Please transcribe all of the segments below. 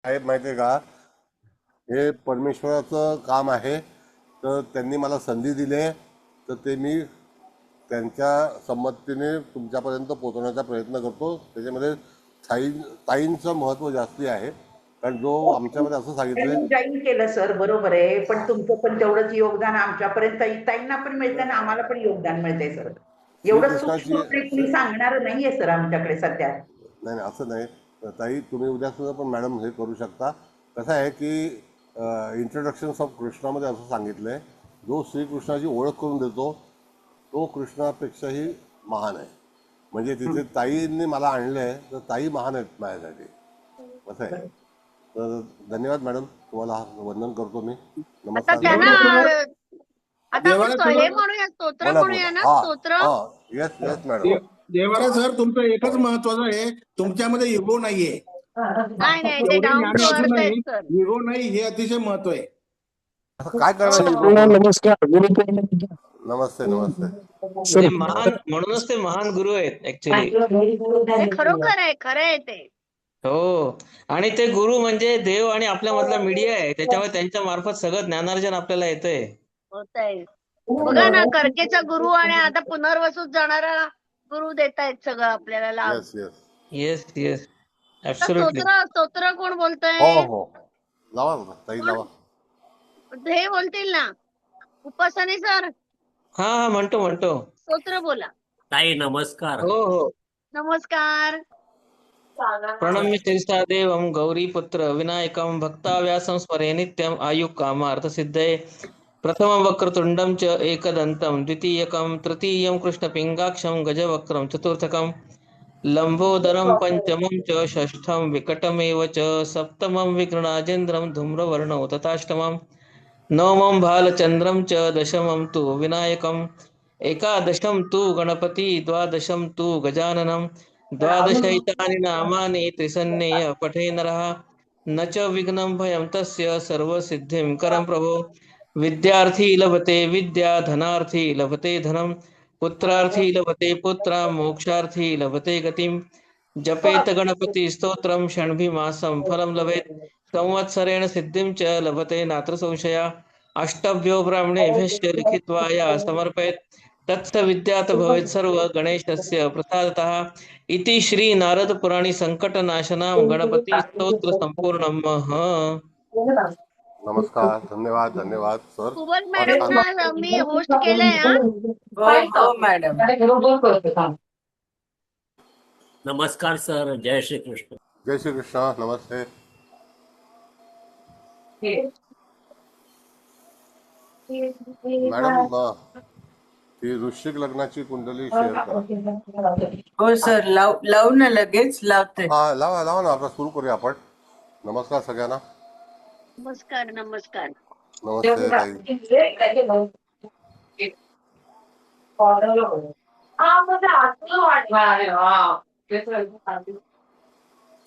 साहेब माहिती आहे का, हे परमेश्वराचं काम आहे. तर त्यांनी मला संधी दिली आहे, तर ते मी त्यांच्या संमतीने तुमच्यापर्यंत पोहोचवण्याचा प्रयत्न करतो. त्याच्यामध्ये ताई ताईंचं महत्त्व जास्ती आहे, कारण जो आमच्यामध्ये असं सांगितलं. त्यांनी जॉईन केलं सर, बरोबर आहे, पण तुमचं पण तेवढंच योगदान आमच्यापर्यंत ताईंना पण मिळतंय आणि आम्हाला पण योगदान मिळतंय सर. एवढं सूक्ष्म श्रीकृष्णाची कुणी सांगणार नाहीये सर आमच्याकडे सध्या. नाही नाही, असं नाही. ताई, तुम्ही उद्या सुद्धा पण मॅडम हे करू शकता. कसं आहे की इंट्रोडक्शन्स ऑफ कृष्णामध्ये असं सांगितलं आहे, जो श्रीकृष्णाची ओळख करून देतो तो कृष्णापेक्षाही महान आहे. म्हणजे तिथे ताईंनी मला आणलं आहे, तर ताई महान आहेत माझ्यासाठी. असं आहे. तर धन्यवाद मॅडम, तुम्हाला वंदन करतो मी. आता नमस्कार त्यांना मॅडम. आता आपण हे म्हणूया, स्तोत्र बोला बोला. म्हणूया ना, हा स्तोत्र. हा, येस येस मॅडम. देवाला सर तुमचं एकच महत्वाचं आहे, तुमच्यामध्ये इगो नाहीये. नाही नाही, ते एवढे डाऊन ज्ञानी टू अर्थ असूनही आहेत सर. इगो नाही, हे अतिशय महत्व आहे. असं काय करणार सर्वांना नमस्कार. गुरुपौर्णिमा. नमस्ते नमस्ते. सर, म्हणूनच ते महान गुरु आहेत ऍक्च्युली. ते खरोखर आहे, खरं आहे ते. हो. आणि ते गुरु म्हणजे देव आणि आपल्यामधला मीडिया आहे, त्याच्यामुळे त्यांच्या मार्फत सगळं ज्ञानार्जन आपल्याला येतंय. होत आहे. बघा ना, करकेचा गुरु आणि आता पुनर्वसूत जाणारा गुरु देत आहेत सगळं आपल्याला लाभ. Yes yes. येस येस, आता ऍब्सोल्युटली. स्तोत्र कोण हो बोलतंय? हो, लावा ना ताई, लावा. हे बोलतील ना, उपासने सर, हा हा, म्हणतो म्हणतो. स्तोत्र बोला. ताई नमस्कार. हो हो. नमस्कार. प्रणम्य शिरसा देवं गौरीपुत्र विनायकं भक्ताव्यासं स्मरे नित्यं आयुकामार्थसिद्धये. प्रथमं वक्रतुण्डं च एकदन्तं द्वितीयकं तृतीयं कृष्णपिङ्गाक्षं गजवक्त्रं चतुर्थकं लंबोदरं पंचमं च षष्ठं विकटमेव च सप्तमं विघ्नाजेन्द्रं धूम्रवर्णं तथाष्टमं नवमं भालचन्द्रं च दशमं तु विनायकम् एकादशं तु गणपति द्वादशं तु गजाननं द्वादशैतानि नामानि त्रिसन्नेह पठे नरः न च विघ्नं भयं तस्य सर्वसिद्धिं करं प्रभो। विद्यार्थी लभते विद्या धनार्थी लभते धनं पुत्रार्थी लभते पुत्रा मोक्षार्थी लभते गतिं जपेत गणपति स्तोत्रं षण्भिमासं फलं लभेत् संवत्सरेण सिद्धिं च लभते नात्र संशया अष्टभ्यो ब्राह्मणेभ्यश्च लिखित्वा या समर्पयेत् तत्सविद्यात् भवेत् सर्व गणेशस्य प्रसादतः इति श्री नारद पुराणी संकटनाशनां गणपति स्तोत्र संपूर्णम्। नमस्कार, धन्यवाद धन्यवाद सर. कुबल फार छान. मॅडमना मी होस्ट केलंय हा. हो मॅडम. नमस्कार सर. जय श्री कृष्ण. जय श्री कृष्ण. नमस्ते मॅडम. ती वृश्चिक लग्नाची कुंडली शेअर करा. हो सर, लावू ना, लगेच लावते. हा, लावा लावा ना, आता सुरू करूया आपण. नमस्कार सगळ्यांना. नमस्कार नमस्कार. नमस्ते ताई.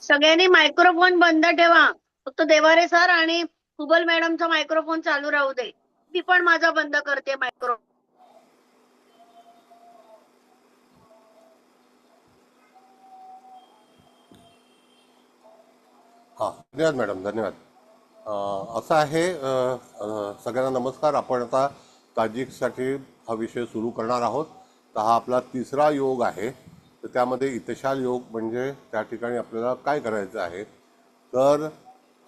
सगळ्यांनी मायक्रोफोन बंद ठेवा. फक्त देवारे सर आणि कुबल मॅडमचा मायक्रोफोन चालू राहू दे. मी पण माझा बंद करते मायक्रोफोन. हां, धन्यवाद मॅडम, धन्यवाद. असं आहे, सगळ्यांना नमस्कार. आपण आता ताजिकसाठी हा विषय सुरू करणार आहोत. तर हा आपला तिसरा योग आहे. तर त्यामध्ये इतशाल योग म्हणजे त्या ठिकाणी आपल्याला काय करायचं आहे, तर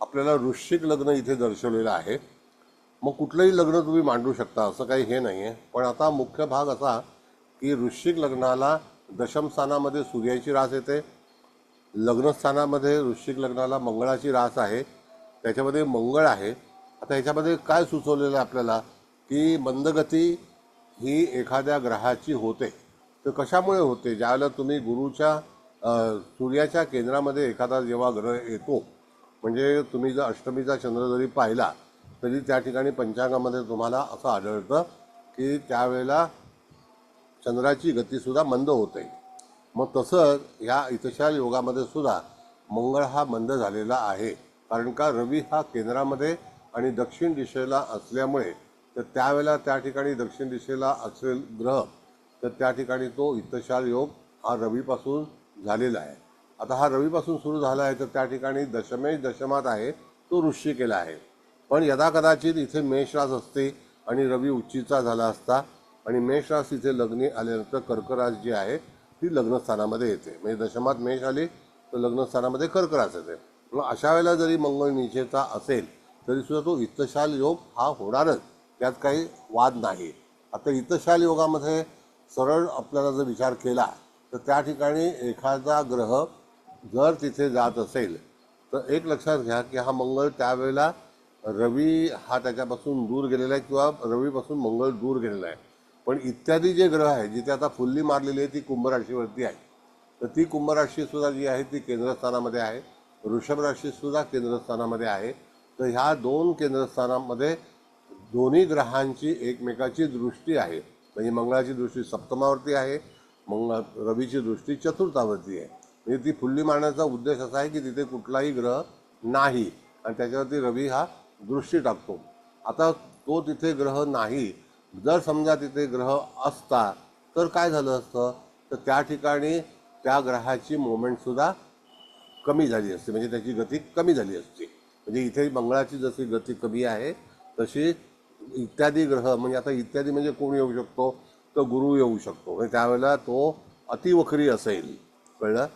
आपल्याला वृश्चिक लग्न इथे दर्शवलेलं आहे. मग कुठलंही लग्न तुम्ही मांडू शकता, असं काही हे नाही आहे. पण आता मुख्य भाग असा की वृश्चिक लग्नाला दशम स्थानामध्ये सूर्याची रास येते. लग्नस्थानामध्ये वृश्चिक लग्नाला मंगळाची रास आहे, त्याच्यामध्ये मंगळ आहे. आता ह्याच्यामध्ये काय सुचवलेलं आहे आपल्याला की मंदगती ही एखाद्या ग्रहाची होते. तर कशामुळे होते? ज्यावेळेला तुम्ही गुरुच्या सूर्याच्या केंद्रामध्ये एखादा जेव्हा ग्रह येतो, म्हणजे तुम्ही जर अष्टमीचा चंद्र जरी पाहिला तरी त्या ठिकाणी पंचांगामध्ये तुम्हाला असं आढळतं की त्यावेळेला चंद्राची गतीसुद्धा मंद होते. मग तसंच ह्या इतशाल योगामध्ये सुद्धा मंगळ हा मंद झालेला आहे. कारण का, रवी हा केंद्रामध्ये आणि दक्षिण दिशेला असल्यामुळे, तर त्यावेळेला त्या ठिकाणी दक्षिण दिशेला असेल ग्रह, तर त्या ठिकाणी तो इतशाल योग हा रवीपासून झालेला आहे. आता हा रवीपासून सुरू झाला आहे तर त्या ठिकाणी दशमेश दशमात आहे तो वृश्चिकेला आहे, पण यदा कदाचित इथे मेष रास असते आणि रवी उच्चीचा झाला असता आणि मेष रास इथे लग्नी आल्यानंतर कर्क रास जी आहे ती लग्नस्थानामध्ये येते, म्हणजे दशमात मेष आली तर लग्नस्थानामध्ये कर्क रास येते. मग अशा वेळेला जरी मंगळ नीचेचा असेल तरी सुद्धा तो इत्तशाल योग हा होणारच, त्यात काही वाद नाही. आता इत्तशाल योगामध्ये सरळ आपल्याला जर विचार केला तर त्या ठिकाणी एखादा ग्रह जर तिथे जात असेल तर एक लक्षात घ्या की हा मंगळ त्यावेळेला रवी हा त्याच्यापासून दूर गेलेला आहे किंवा रवीपासून मंगळ दूर गेलेला आहे, पण इत्यादी जे ग्रह आहे जिथे आता फुल्ली मारलेली आहे ती कुंभ राशीवरती आहे, तर ती कुंभ राशी सुद्धा जी आहे ती केंद्रस्थानामध्ये आहे, वृषभ राशी सुद्धा केंद्रस्थानामध्ये आहे. तर ह्या दोन केंद्रस्थानामध्ये दोन्ही ग्रहांची एकमेकाची दृष्टी आहे, म्हणजे मंगळाची दृष्टी सप्तमावरती आहे, रवीची दृष्टी चतुर्थावरती आहे. म्हणजे ती फुल्ली मारण्याचा उद्देश असा आहे की तिथे कुठलाही ग्रह नाही आणि त्याच्यावरती रवी हा दृष्टी टाकतो. आता तो तिथे ग्रह नाही, जर समजा तिथे ग्रह असता तर काय झालं असतं, तर त्या ठिकाणी त्या ग्रहाची मोमेंटसुद्धा कमी झाली असते, म्हणजे त्याची गती कमी झाली असते. म्हणजे इथे मंगळाची जशी गती कमी आहे तशी इत्यादी ग्रह, म्हणजे आता इत्यादी म्हणजे कोण येऊ शकतो, तर गुरु येऊ शकतो, म्हणजे त्यावेळेला तो अतिवक्री असेल, कळलं.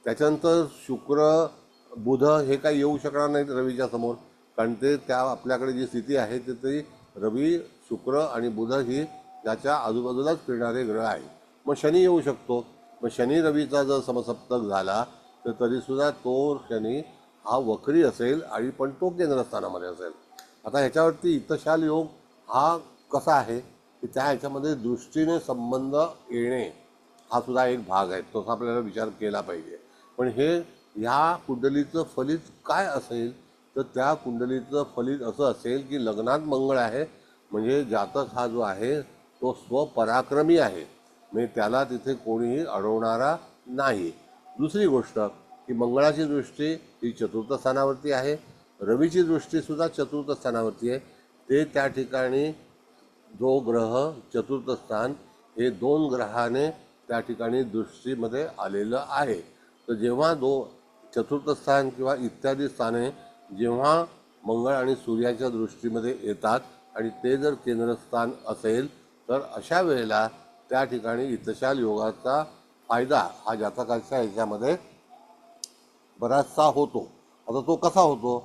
त्याच्यानंतर शुक्र बुध हे काही येऊ शकणार नाहीत रवीच्या समोर, कारण ते त्या आपल्याकडे जी स्थिती आहे तिथे रवी शुक्र आणि बुध ही याच्या आजूबाजूलाच फिरणारे ग्रह आहेत. मग शनी येऊ शकतो, मग शनी रवीचा जर समसप्तक झाला तर तरीसुद्धा तो शनी हा वक्री असेल आणि पण तो केंद्रस्थानामध्ये असेल. आता ह्याच्यावरती इत्तशाल योग हा कसा आहे की त्या ह्याच्यामध्ये दृष्टीने संबंध येणे हा सुद्धा एक भाग आहे, तसा आपल्याला विचार केला पाहिजे. पण हे ह्या कुंडलीचं फलित काय असेल, तर त्या कुंडलीचं फलित असं असेल की लग्नात मंगळ आहे, म्हणजे जातक हा जो आहे तो स्वपराक्रमी आहे, म्हणजे त्याला तिथे कोणीही अडवणारा नाही. दुसरी गोष्ट की मंगळाची दृष्टी ही चतुर्थ स्थानावरती आहे, रवीची दृष्टीसुद्धा चतुर्थ स्थानावरती आहे. ते त्या ठिकाणी जो ग्रह चतुर्थ स्थान हे दोन ग्रहाने त्या ठिकाणी दृष्टीमध्ये आलेलं आहे. तर जेव्हा चतुर्थ स्थान किंवा इत्यादी स्थाने जेव्हा मंगळ आणि सूर्याच्या दृष्टीमध्ये येतात आणि ते जर केंद्रस्थान असेल तर अशा वेळेला त्या ठिकाणी इत्तशाल योगाचा फायदा हा जातकाच्या ह्याच्यामध्ये बराचसा होतो. आता तो कसा होतो,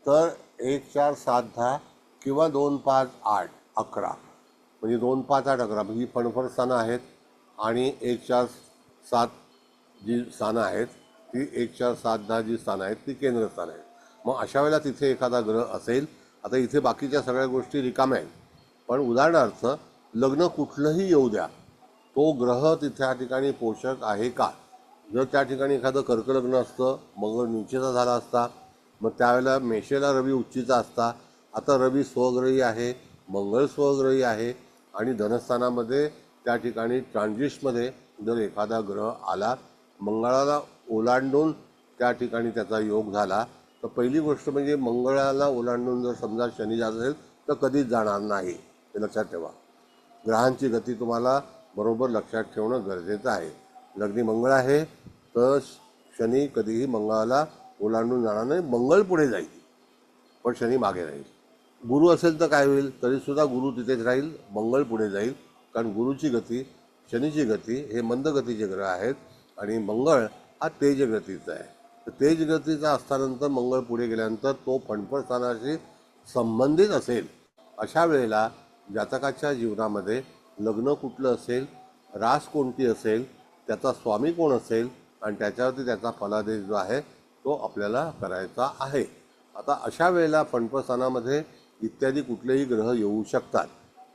तर 1 4 7 10 किंवा 2 5 8 11, म्हणजे 2 5 8 11 ही फणफण स्थानं आहेत आणि 1 4 7 जी स्थानं आहेत ती 1 4 7 10 जी स्थानं आहेत ती केंद्रस्थान आहेत. मग अशा वेळेला तिथे एखादा ग्रह असेल, आता इथे बाकीच्या सगळ्या गोष्टी रिकाम्या आहेत, पण उदाहरणार्थ लग्न कुठलंही येऊ द्या, तो ग्रह त्या ठिकाणी पोषक आहे का. जर त्या ठिकाणी एखादं कर्कलग्न असतं, मंगळ नीचेचा झाला असता, मग त्यावेळेला मेषेला रवी उच्चीचा असता. आता रवी स्वग्रही आहे, मंगळ स्वग्रही आहे आणि धनस्थानामध्ये त्या ठिकाणी ट्रान्झिटमध्ये जर एखादा ग्रह आला, मंगळाला ओलांडून त्या ठिकाणी त्याचा योग झाला, तर पहिली गोष्ट म्हणजे मंगळाला ओलांडून जर समजा शनी जात असेल तर कधीच जाणार नाही, हे लक्षात ठेवा. ग्रहांची गती तुम्हाला बरोबर लक्षात ठेवणं गरजेचं आहे. लग्नी मंगळ आहे तर शनी कधीही मंगळाला ओलांडून जाणार नाही, मंगळ पुढे जाईल पण शनी मागे राहील. गुरु असेल तर काय होईल, तरीसुद्धा गुरु तिथेच राहील, मंगळ पुढे जाईल, कारण गुरुची गती शनीची गती हे मंद गतीचे ग्रह आहेत आणि मंगळ हा तेज गतीचा आहे. तर तेज गतीचा असतानंतर मंगळ पुढे गेल्यानंतर तो फणफण स्थानाशी संबंधित असेल. अशा वेळेला जातकाच्या जीवनामध्ये लग्न कुठलं असेल, रास कोणती असेल, त्याचा स्वामी कोण असेल आणि त्याच्यावरती त्याचा फलादेश जो आहे तो आपल्याला करायचा आहे. आता अशा वेळेला फणफण स्थानामध्ये इत्यादी कुठलेही ग्रह येऊ शकतात.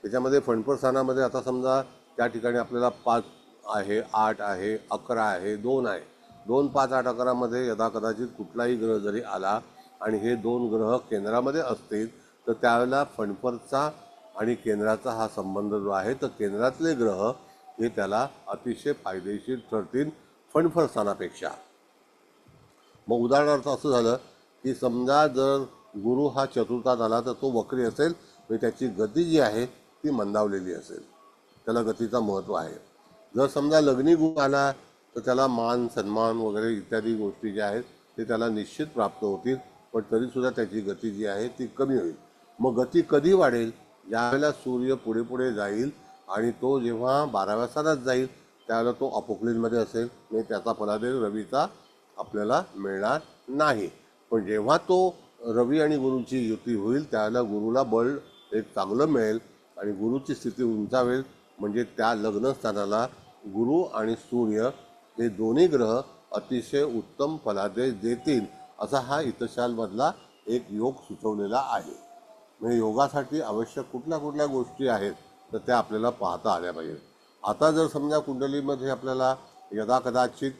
त्याच्यामध्ये फणफण स्थानामध्ये आता समजा त्या ठिकाणी आपल्याला 5 आहे, 8 आहे, 11 आहे, 2 आहे. 2 5 8 11मध्ये यदा कदाचित कुठलाही ग्रह जरी आला आणि हे 2 ग्रह केंद्रामध्ये असतील तर त्यावेळेला फणफणचा आणि केंद्राचा हा संबंध जो आहे तर केंद्रातले ग्रह हे त्याला अतिशय फायदेशीर ठरतील फणफण स्थानापेक्षा. मग उदाहरणार्थ असं झालं की समजा जर गुरु हा चतुर्थात आला तर तो वक्री असेल, म्हणजे त्याची गती जी आहे ती मंदावलेली असेल, त्याला गतीचा महत्त्व आहे. जर समजा लग्नी गुरु आला तर त्याला मान सन्मान वगैरे इत्यादी गोष्टी ज्या आहेत ते त्याला निश्चित प्राप्त होतील, पण तरीसुद्धा त्याची गती जी आहे ती कमी होईल. मग गती कधी वाढेल? ज्यावेळेला सूर्य पुढे पुढे जाईल आणि तो जेव्हा 12व्या स्थानात जाईल त्यावेळेला तो अपोक्लिनमध्ये असेल, म्हणजे त्याचा फलादेश रवीचा आपल्याला मिळणार नाही. पण जेव्हा तो रवी आणि गुरुची युती होईल त्यावेळेला गुरुला बळ एक चांगलं मिळेल आणि गुरुची स्थिती उंचावेल, म्हणजे त्या लग्नस्थानाला गुरु आणि सूर्य हे दोन्ही ग्रह अतिशय उत्तम फलादेश देतील, असा हा इतशालमधला एक योग सुचवलेला आहे. म्हणजे योगासाठी आवश्यक कुठल्या कुठल्या गोष्टी आहेत तर त्या आपल्याला पाहता आल्या पाहिजेत. आता जर समजा कुंडलीमध्ये आपल्याला यदाकदाचित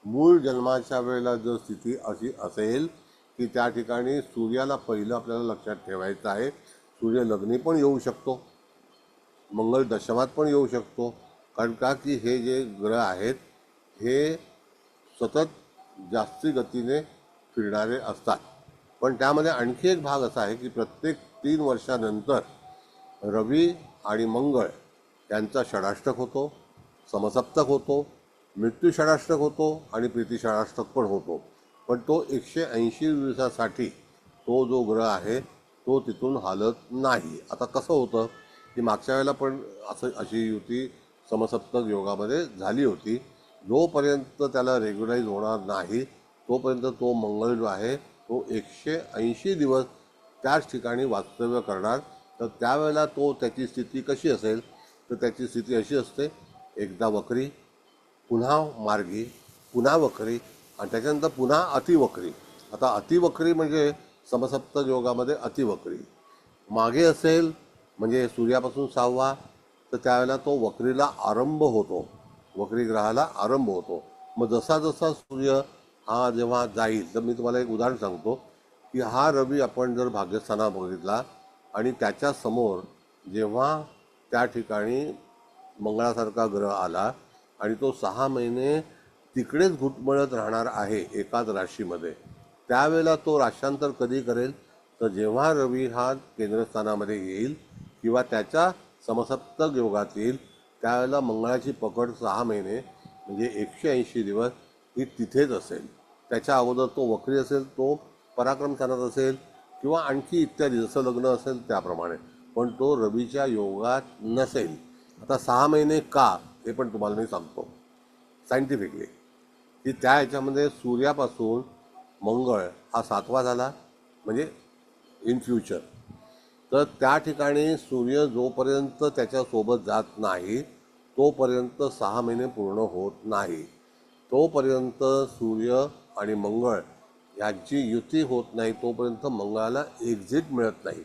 मूळ जन्माच्या वेळेला जर स्थिती अशी असेल की त्या ठिकाणी सूर्याला पहिलं आपल्याला लक्षात ठेवायचं आहे. सूर्य लग्नी पण येऊ शकतो, मंगळ दशमात पण येऊ शकतो, कारण का की हे जे ग्रह आहेत हे सतत जास्ती गतीने फिरणारे असतात. पण त्यामध्ये आणखी एक भाग असा आहे की प्रत्येक 3 वर्षानंतर रवी आणि मंगळ यांचा षडाष्टक होतो, समसप्तक होतो, मृत्यू षडाष्टक होतो आणि प्रीती षडाष्टक पण होतो. पण तो 180 दिवसासाठी तो जो ग्रह आहे तो तिथून हालत नाही. आता कसं होतं की मागच्या वेळेला पण अशी युती समसप्तक योगामध्ये झाली होती. जोपर्यंत त्याला रेग्युलाइज होणार नाही तोपर्यंत तो मंगळ जो आहे तो 180 दिवस त्याच ठिकाणी वास्तव्य करणार. तर त्यावेळेला तो त्याची स्थिती कशी असेल तर त्याची स्थिती अशी असते, एकदा वक्री, पुन्हा मार्गी, पुन्हा वक्री आणि त्याच्यानंतर पुन्हा अतिवक्री. आता अतिवक्री म्हणजे समसप्तक योगामध्ये अतिवक्री. मागे असेल म्हणजे सूर्यापासून 6वा तर त्यावेळेला तो वक्रीला आरंभ होतो, वक्री ग्रहाला आरंभ होतो. मग जसा जसा सूर्य हा जेव्हा जाईल, तर मी तुम्हाला एक उदाहरण सांगतो की हा रवी आपण जर भाग्यस्थानात बघितला आणि त्याच्या समोर जेव्हा त्या ठिकाणी मंगळासारखा ग्रह आला आणि तो 6 महिने तिकडेच घुटमळत राहणार आहे एकाच राशीमध्ये, त्यावेळेला तो राशांतर कधी करेल तर जेव्हा रवी हा केंद्रस्थानामध्ये येईल किंवा त्याच्या समसप्तक योगात येईल त्यावेळेला मंगळाची पकड 6 महिने म्हणजे 180 दिवस ही तिथेच असेल. त्याच्या अगोदर तो वक्री असेल, तो पराक्रम स्थानात असेल किंवा आणखी इत्यादी जसं लग्न असेल त्याप्रमाणे, पण तो रवीच्या योगात नसेल. आता 6 महिने का हे पण तुम्हाला मी सांगतो सायंटिफिकली की त्या ह्याच्यामध्ये सूर्यापासून मंगळ हा 7वा झाला म्हणजे इन फ्युचर. तर त्या ठिकाणी सूर्य जोपर्यंत त्याच्यासोबत जात नाही तोपर्यंत 6 महिने पूर्ण होत नाही. तोपर्यंत सूर्य आणि मंगळ यांची युती होत नाही तोपर्यंत मंगळाला एक्झिट मिळत नाही.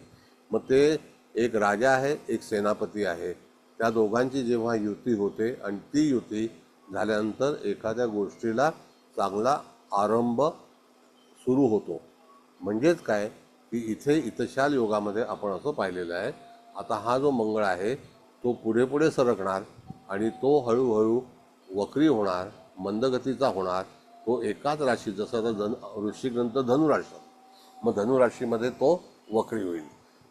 मग ते एक राजा आहे, एक सेनापती आहे, त्या दोघांची जेव्हा युती होते आणि ती युती झाल्यानंतर एखाद्या गोष्टीला चांगला आरंभ सुरू होतो. म्हणजेच काय की इथे इतशाल योगामध्ये आपण असं पाहिलेलं आहे. आता हा जो मंगळ आहे तो पुढे पुढे सरकणार आणि तो हळूहळू वक्री होणार, मंदगतीचा होणार. तो एकाच राशी जसं आता वृश्चिक नंतर धनुराशी, मग धनुराशीमध्ये तो वक्री होईल.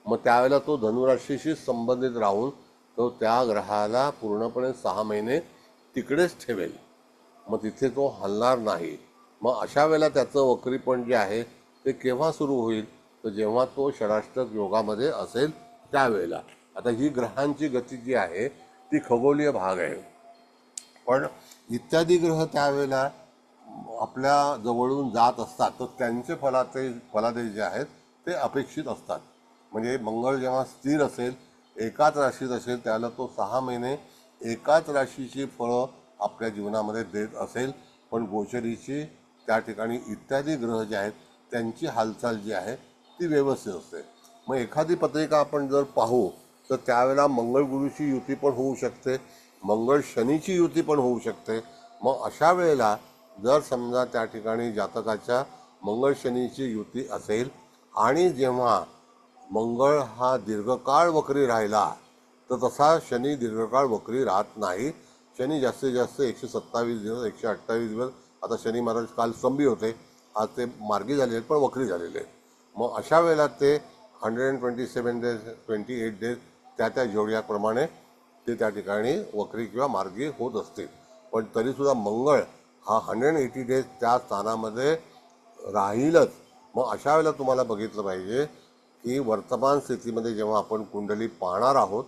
मग त्यावेळेला तो धनुराशीशी संबंधित राहून तो त्या ग्रहाला पूर्णपणे 6 महिने तिकडेच ठेवेल, मग तिथे तो हलणार नाही. मग अशा वेळेला त्याचं वक्रीपण जे आहे ते केव्हा सुरू होईल तर जेव्हा तो षडाष्टक योगामध्ये असेल त्यावेळेला. आता ही ग्रहांची गती जी आहे ती खगोलीय भाग आहे, पण इत्यादी ग्रह त्यावेळेला आपल्या जवळून जात असतात तर त्यांचे फलादेश जे आहेत ते अपेक्षित असतात. म्हणजे मंगळ जेव्हा स्थिर असेल, एकाच राशीत असेल, त्याला तो 6 महिने एकाच राशीची फळं आपल्या जीवनामध्ये देत असेल, पण गोचरीची त्या ठिकाणी इत्यादी ग्रह जे आहेत त्यांची हालचाल जी आहे ती व्यवस्थित असते. मग एखादी पत्रिका आपण जर पाहू तर त्यावेळेला मंगळ गुरुची युती पण होऊ शकते, मंगळ शनीची युती पण होऊ शकते. मग अशा वेळेला जर समजा त्या ठिकाणी जातकाच्या मंगळ शनीची युती असेल आणि जेव्हा मंगळ हा दीर्घकाळ वक्री राहिला तर तसा शनी दीर्घकाळ वक्री राहत नाही. शनी जास्तीत जास्त 127 दिवस, 128 दिवस. आता शनी महाराज काल स्तंभी होते, आज ते मार्गी झालेले आहेत पण वक्री झालेले आहेत. मग अशा वेळेला ते 127 डेज, 28 डेज त्या जोड्याप्रमाणे ते त्या ठिकाणी वक्री किंवा मार्गी होत असतील. पण तरीसुद्धा मंगळ हा 180 डेज त्या स्थानामध्ये राहीलच. मग अशा वेळेला तुम्हाला बघितलं पाहिजे की वर्तमान स्थितीमध्ये जेव्हा आपण कुंडली पाहणार आहोत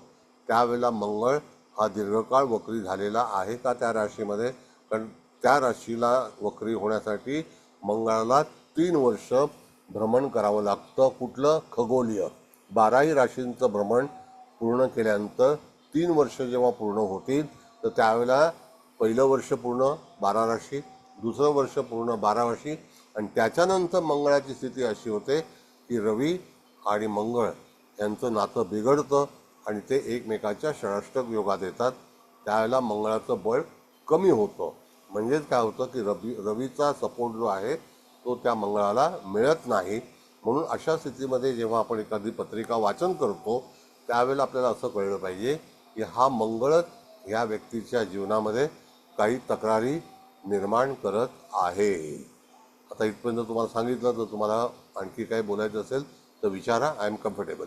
त्यावेळेला मंगळ हा दीर्घकाळ वक्री झालेला आहे का त्या राशीमध्ये. कारण त्या राशीला वक्री होण्यासाठी मंगळाला 3 वर्ष भ्रमण करावं लागतं. कुठलं? खगोलीय. 12ही राशींचं भ्रमण पूर्ण केल्यानंतर 3 वर्ष जेव्हा पूर्ण होतील तर त्यावेळेला पहिलं वर्ष पूर्ण 12 राशी, दुसरं वर्ष पूर्ण 12 राशी आणि त्याच्यानंतर मंगळाची स्थिती अशी होते की रवी आणि मंगळ यांचं नातं बिघडतं आणि ते एकमेकाच्या षडाष्टक योगात येतात. त्यावेळेला मंगळाचं बळ कमी होतं. म्हणजेच काय होतं की रवीचा सपोर्ट जो आहे तो त्या मंगळाला मिळत नाही. म्हणून अशा स्थितीमध्ये जेव्हा आपण एखादी पत्रिका वाचन करतो त्यावेळेला आपल्याला असं कळलं पाहिजे की हा मंगळच ह्या व्यक्तीच्या जीवनामध्ये काही तक्रारी निर्माण करत आहे. आता इथपर्यंत तुम्हाला सांगितलं तर तुम्हाला आणखी काही बोलायचं असेल तर विचारा. I am comfortable.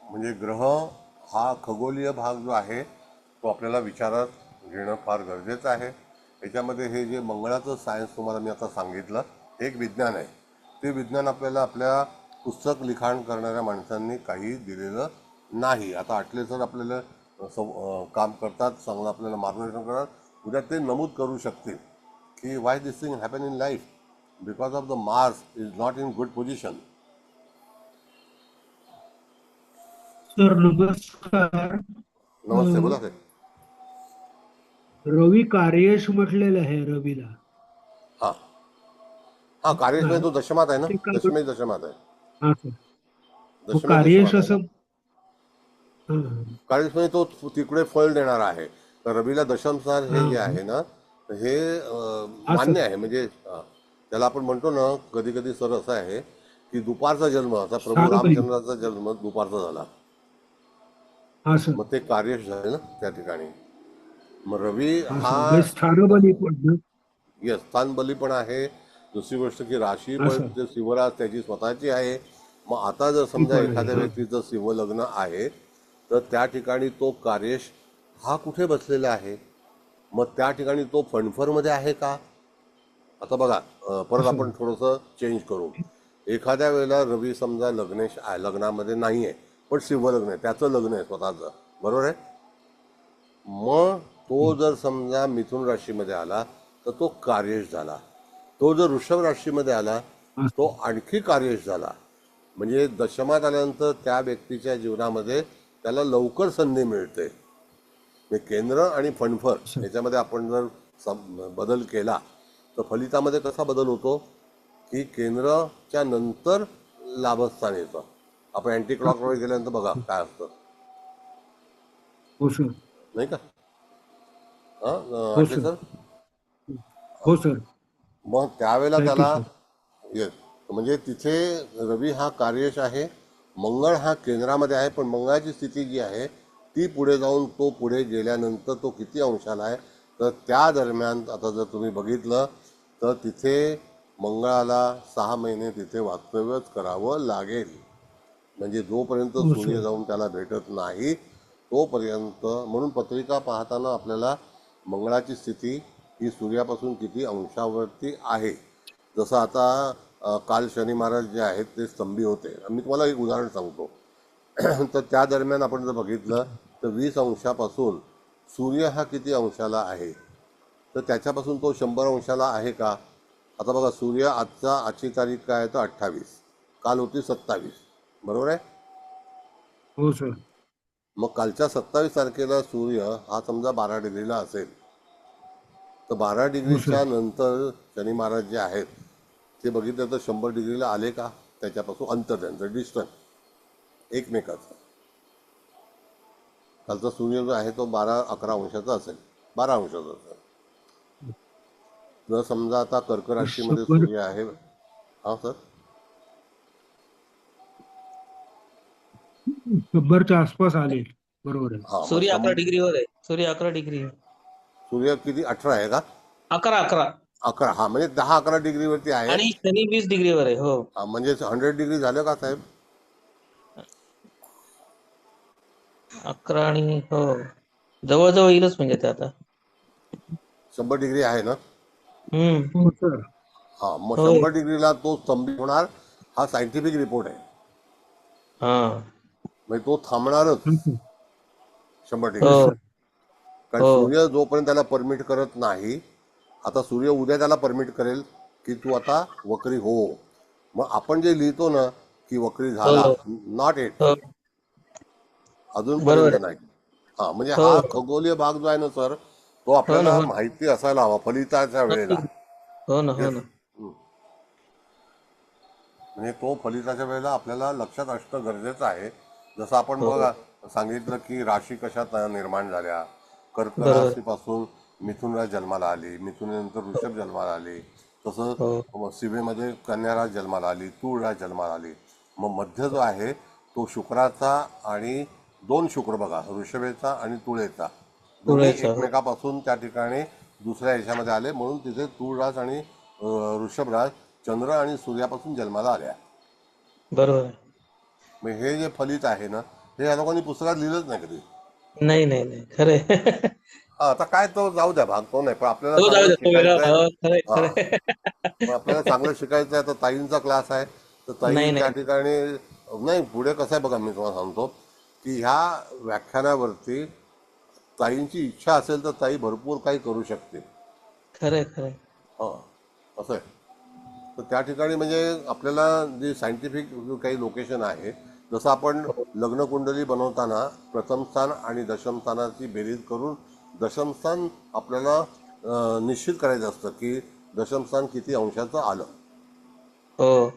म्हणजे ग्रह हा खगोलीय भाग जो आहे तो आपल्याला विचारात घेणं फार गरजेचं आहे. याच्यामध्ये हे जे मंगळाचं सायन्स तुम्हाला मी आता सांगितलं एक विज्ञान आहे. ते विज्ञान आपल्याला आपल्या पुस्तक लिखाण करणाऱ्या माणसांनी काही दिलेलं नाही. आता आटले सर आपल्याला काम करतात, चांगलं आपल्याला मार्गदर्शन करतात. उद्या ते नमूद करू शकतील की why this thing happen in life because of the Mars is not in good position. Sir नमस्कार. नमस्ते, बोला साहेब. रवी कार्यश म्हटलेलं आहे रवीला. हां हां, कार्यश तो दशमात आहे ना. ते काय- दशमी दशमात आहे. हा सर. मग दशमी कार्यश दशमात असं आहे. कार्यश म्हणजे तो तिकडे फळ देणारा आहे. तर रवीला दशमसार हे जे आहे ना हे मान्य आहे. म्हणजे त्याला आपण म्हणतो ना कधी कधी सर असं आहे की दुपारचा जन्म, असा प्रभू सार्वजनिक. रामचंद्राचा जन्म दुपारचा झाला. हा सर. मग ते कार्यश झाले ना त्या ठिकाणी. मग रवी हा हा सर. स्थानबली पण ना? येस स्थानबली पण आहे. दुसरी गोष्ट की राशी हा, पण सर. ते शिवराज त्याची स्वतःची आहे. मग आता जर समजा पण आहे, एखाद्या हा. व्यक्तीचं शिवलग्न आहे तर त्या ठिकाणी तो कार्यश हा कुठे बसलेला आहे. मग त्या ठिकाणी तो फणफरमध्ये आहे का. आता बघा परत आपण थोडंसं चेंज करू. एखाद्या वेळेला रवी समजा लग्नामध्ये नाही आहे पण शिवलग्न आहे, त्याचं लग्न आहे स्वतःचं, बरोबर आहे. मग तो जर समजा मिथुन राशीमध्ये आला तर तो कार्यश झाला. तो जर वृषभ राशीमध्ये आला तो आणखी कार्यश झाला. म्हणजे दशमात आल्यानंतर त्या व्यक्तीच्या जीवनामध्ये त्याला लवकर संधी मिळते. म्हणजे केंद्र आणि फणफर याच्यामध्ये आपण जर बदल केला तर फलितामध्ये कसा बदल होतो की केंद्राच्या नंतर लाभस्थान येतं. आपण अँटी क्लॉकवाईज गेल्यानंतर बघा काय असतं, हो सर. नाही का. हां हो आटले सर. सर. हो सर. मग त्यावेळेला Thank you, त्याला sir. येस म्हणजे तिथे रवी हा कार्यश आहे, मंगळ हा केंद्रामध्ये आहे. पण मंगळाची स्थिती जी आहे ती पुढे जाऊन तो पुढे गेल्यानंतर तो किती अंशाला आहे तर त्या दरम्यान आता जर तुम्ही बघितलं तर तिथे मंगळाला 6 महिने तिथे वास्तव्यच करावं लागेल. म्हणजे जोपर्यंत हो, सूर्य sir. जाऊन त्याला भेटत नाही तोपर्यंत. म्हणून पत्रिका पाहताना आपल्याला मंगळाची स्थिती ही सूर्यापासून किती अंशावरती आहे. जसं आता काल शनी महाराज जे आहेत ते स्तंभी होते. मी तुम्हाला एक उदाहरण सांगतो. तर त्या दरम्यान आपण जर बघितलं तर 20 अंशापासून सूर्य हा किती अंशाला आहे तर त्याच्यापासून तो 100 अंशाला आहे का. आता बघा सूर्य आजची तारीख काय आहे तर 28, काल होती 27, बरोबर आहे. हो सर. मग कालच्या 27 तारखेला सूर्य हा समजा 12 डिग्रीला असेल तर 12 डिग्रीच्या नंतर शनी महाराज जे आहेत ते बघितलं तर 100 डिग्रीला आले का. त्याच्यापासून अंतर त्यांचं डिस्टन्स एकमेकाचं. कालचा सूर्य जो आहे तो 12-11 अंशाचा असेल, 12 अंशाचा असेल. जर समजा आता कर्क राशीमध्ये सूर्य आहे. हा सर. 100च्या आसपास आले. बरोबर आहे. हा सूर्य 11 डिग्रीवर आहे. सूर्य 11 डिग्री आहे. सूर्य किती 18 आहे का. 11 11. हा म्हणजे 10-11 डिग्रीवरती आहे. आणि शनी 20 डिग्रीवर आहे. हो म्हणजे 100 डिग्री झालं का साहेब. 11 आणि हो जवळजवळ येईलच म्हणजे ते आता 100 डिग्री आहे ना. हो सर. हा, मग होय 100 डिग्रीला तो स्तंभित होणार. हा सायंटिफिक रिपोर्ट आहे. हा म्हणजे तो थांबणारच हं, हं. 100 हो हो डिग्रीला. सर. कारण हो सूर्य जोपर्यंत त्याला परमिट करत नाही, आता सूर्य उद्या त्याला परमिट करेल की तू आता वक्री हो. मग आपण जे लिहितो ना की वक्री झाला, हो नॉट इट, हो बरोबर अजूनपर्यंत आहे नाही. हा, म्हणजे हो हा खगोलीय भाग जो आहे ना सर, तो हो ना आपल्याला हो ना माहिती असायला हवा फलिताच्या वेळेला. हो ना म्हणजे हो ना म्हणजे तो फलिताच्या वेळेला आपल्याला लक्षात असणं गरजेचं आहे. जसं आपण हो बघा सांगितलं की राशी कशा निर्माण झाल्या. कर्क बरोबर राशीपासून मिथुन जन्माला आली, मिथुनानंतर वृषभ जन्माला आली, हो तसं सीमेमध्ये कन्या रास जन्माला आली, तूळ रास जन्माला आली. मग मध्य जो आहे तो शुक्राचा आणि 2 शुक्र बघा, वृषभेचा आणि तुळेचा, दोन्ही तुळाचा हो एकमेकापासून त्या ठिकाणी दुसऱ्या याच्यामध्ये आले. म्हणून तिथे तूळ रास आणि वृषभ रास चंद्र आणि सूर्यापासून जन्माला आल्या. बरोबर आहे मग हे जे फलित आहे ना, हे या लोकांनी पुस्तकात लिहिलंच नाही कधी. नाही नाही नाही खरे हा, आता काय तो जाऊ द्या भाग, तो नाही, पण आपल्याला तो जाऊ चांगलं दे तो वेगळा शिकायचं आहे. भाव खरे हा, खरे पण आपल्याला चांगलं शिकायचं आहे. तर ताईंचा क्लास आहे, तर ताई नाही त्या नाही ठिकाणी नाही. पुढे कसं आहे बघा, मी तुम्हाला सांगतो की ह्या व्याख्यानावरती ताईंची इच्छा असेल तर ताई भरपूर काही करू शकते. खरे खरे हां, असं आहे. तर त्या ठिकाणी म्हणजे आपल्याला जे सायंटिफिक काही लोकेशन आहे, जसं आपण लग्नकुंडली बनवताना प्रथम स्थान आणि दशम स्थानाची बेरीज करून दशम स्थान आपल्याला निश्चित करायचं असतं की दशम स्थान किती अंशाचं आलं. हो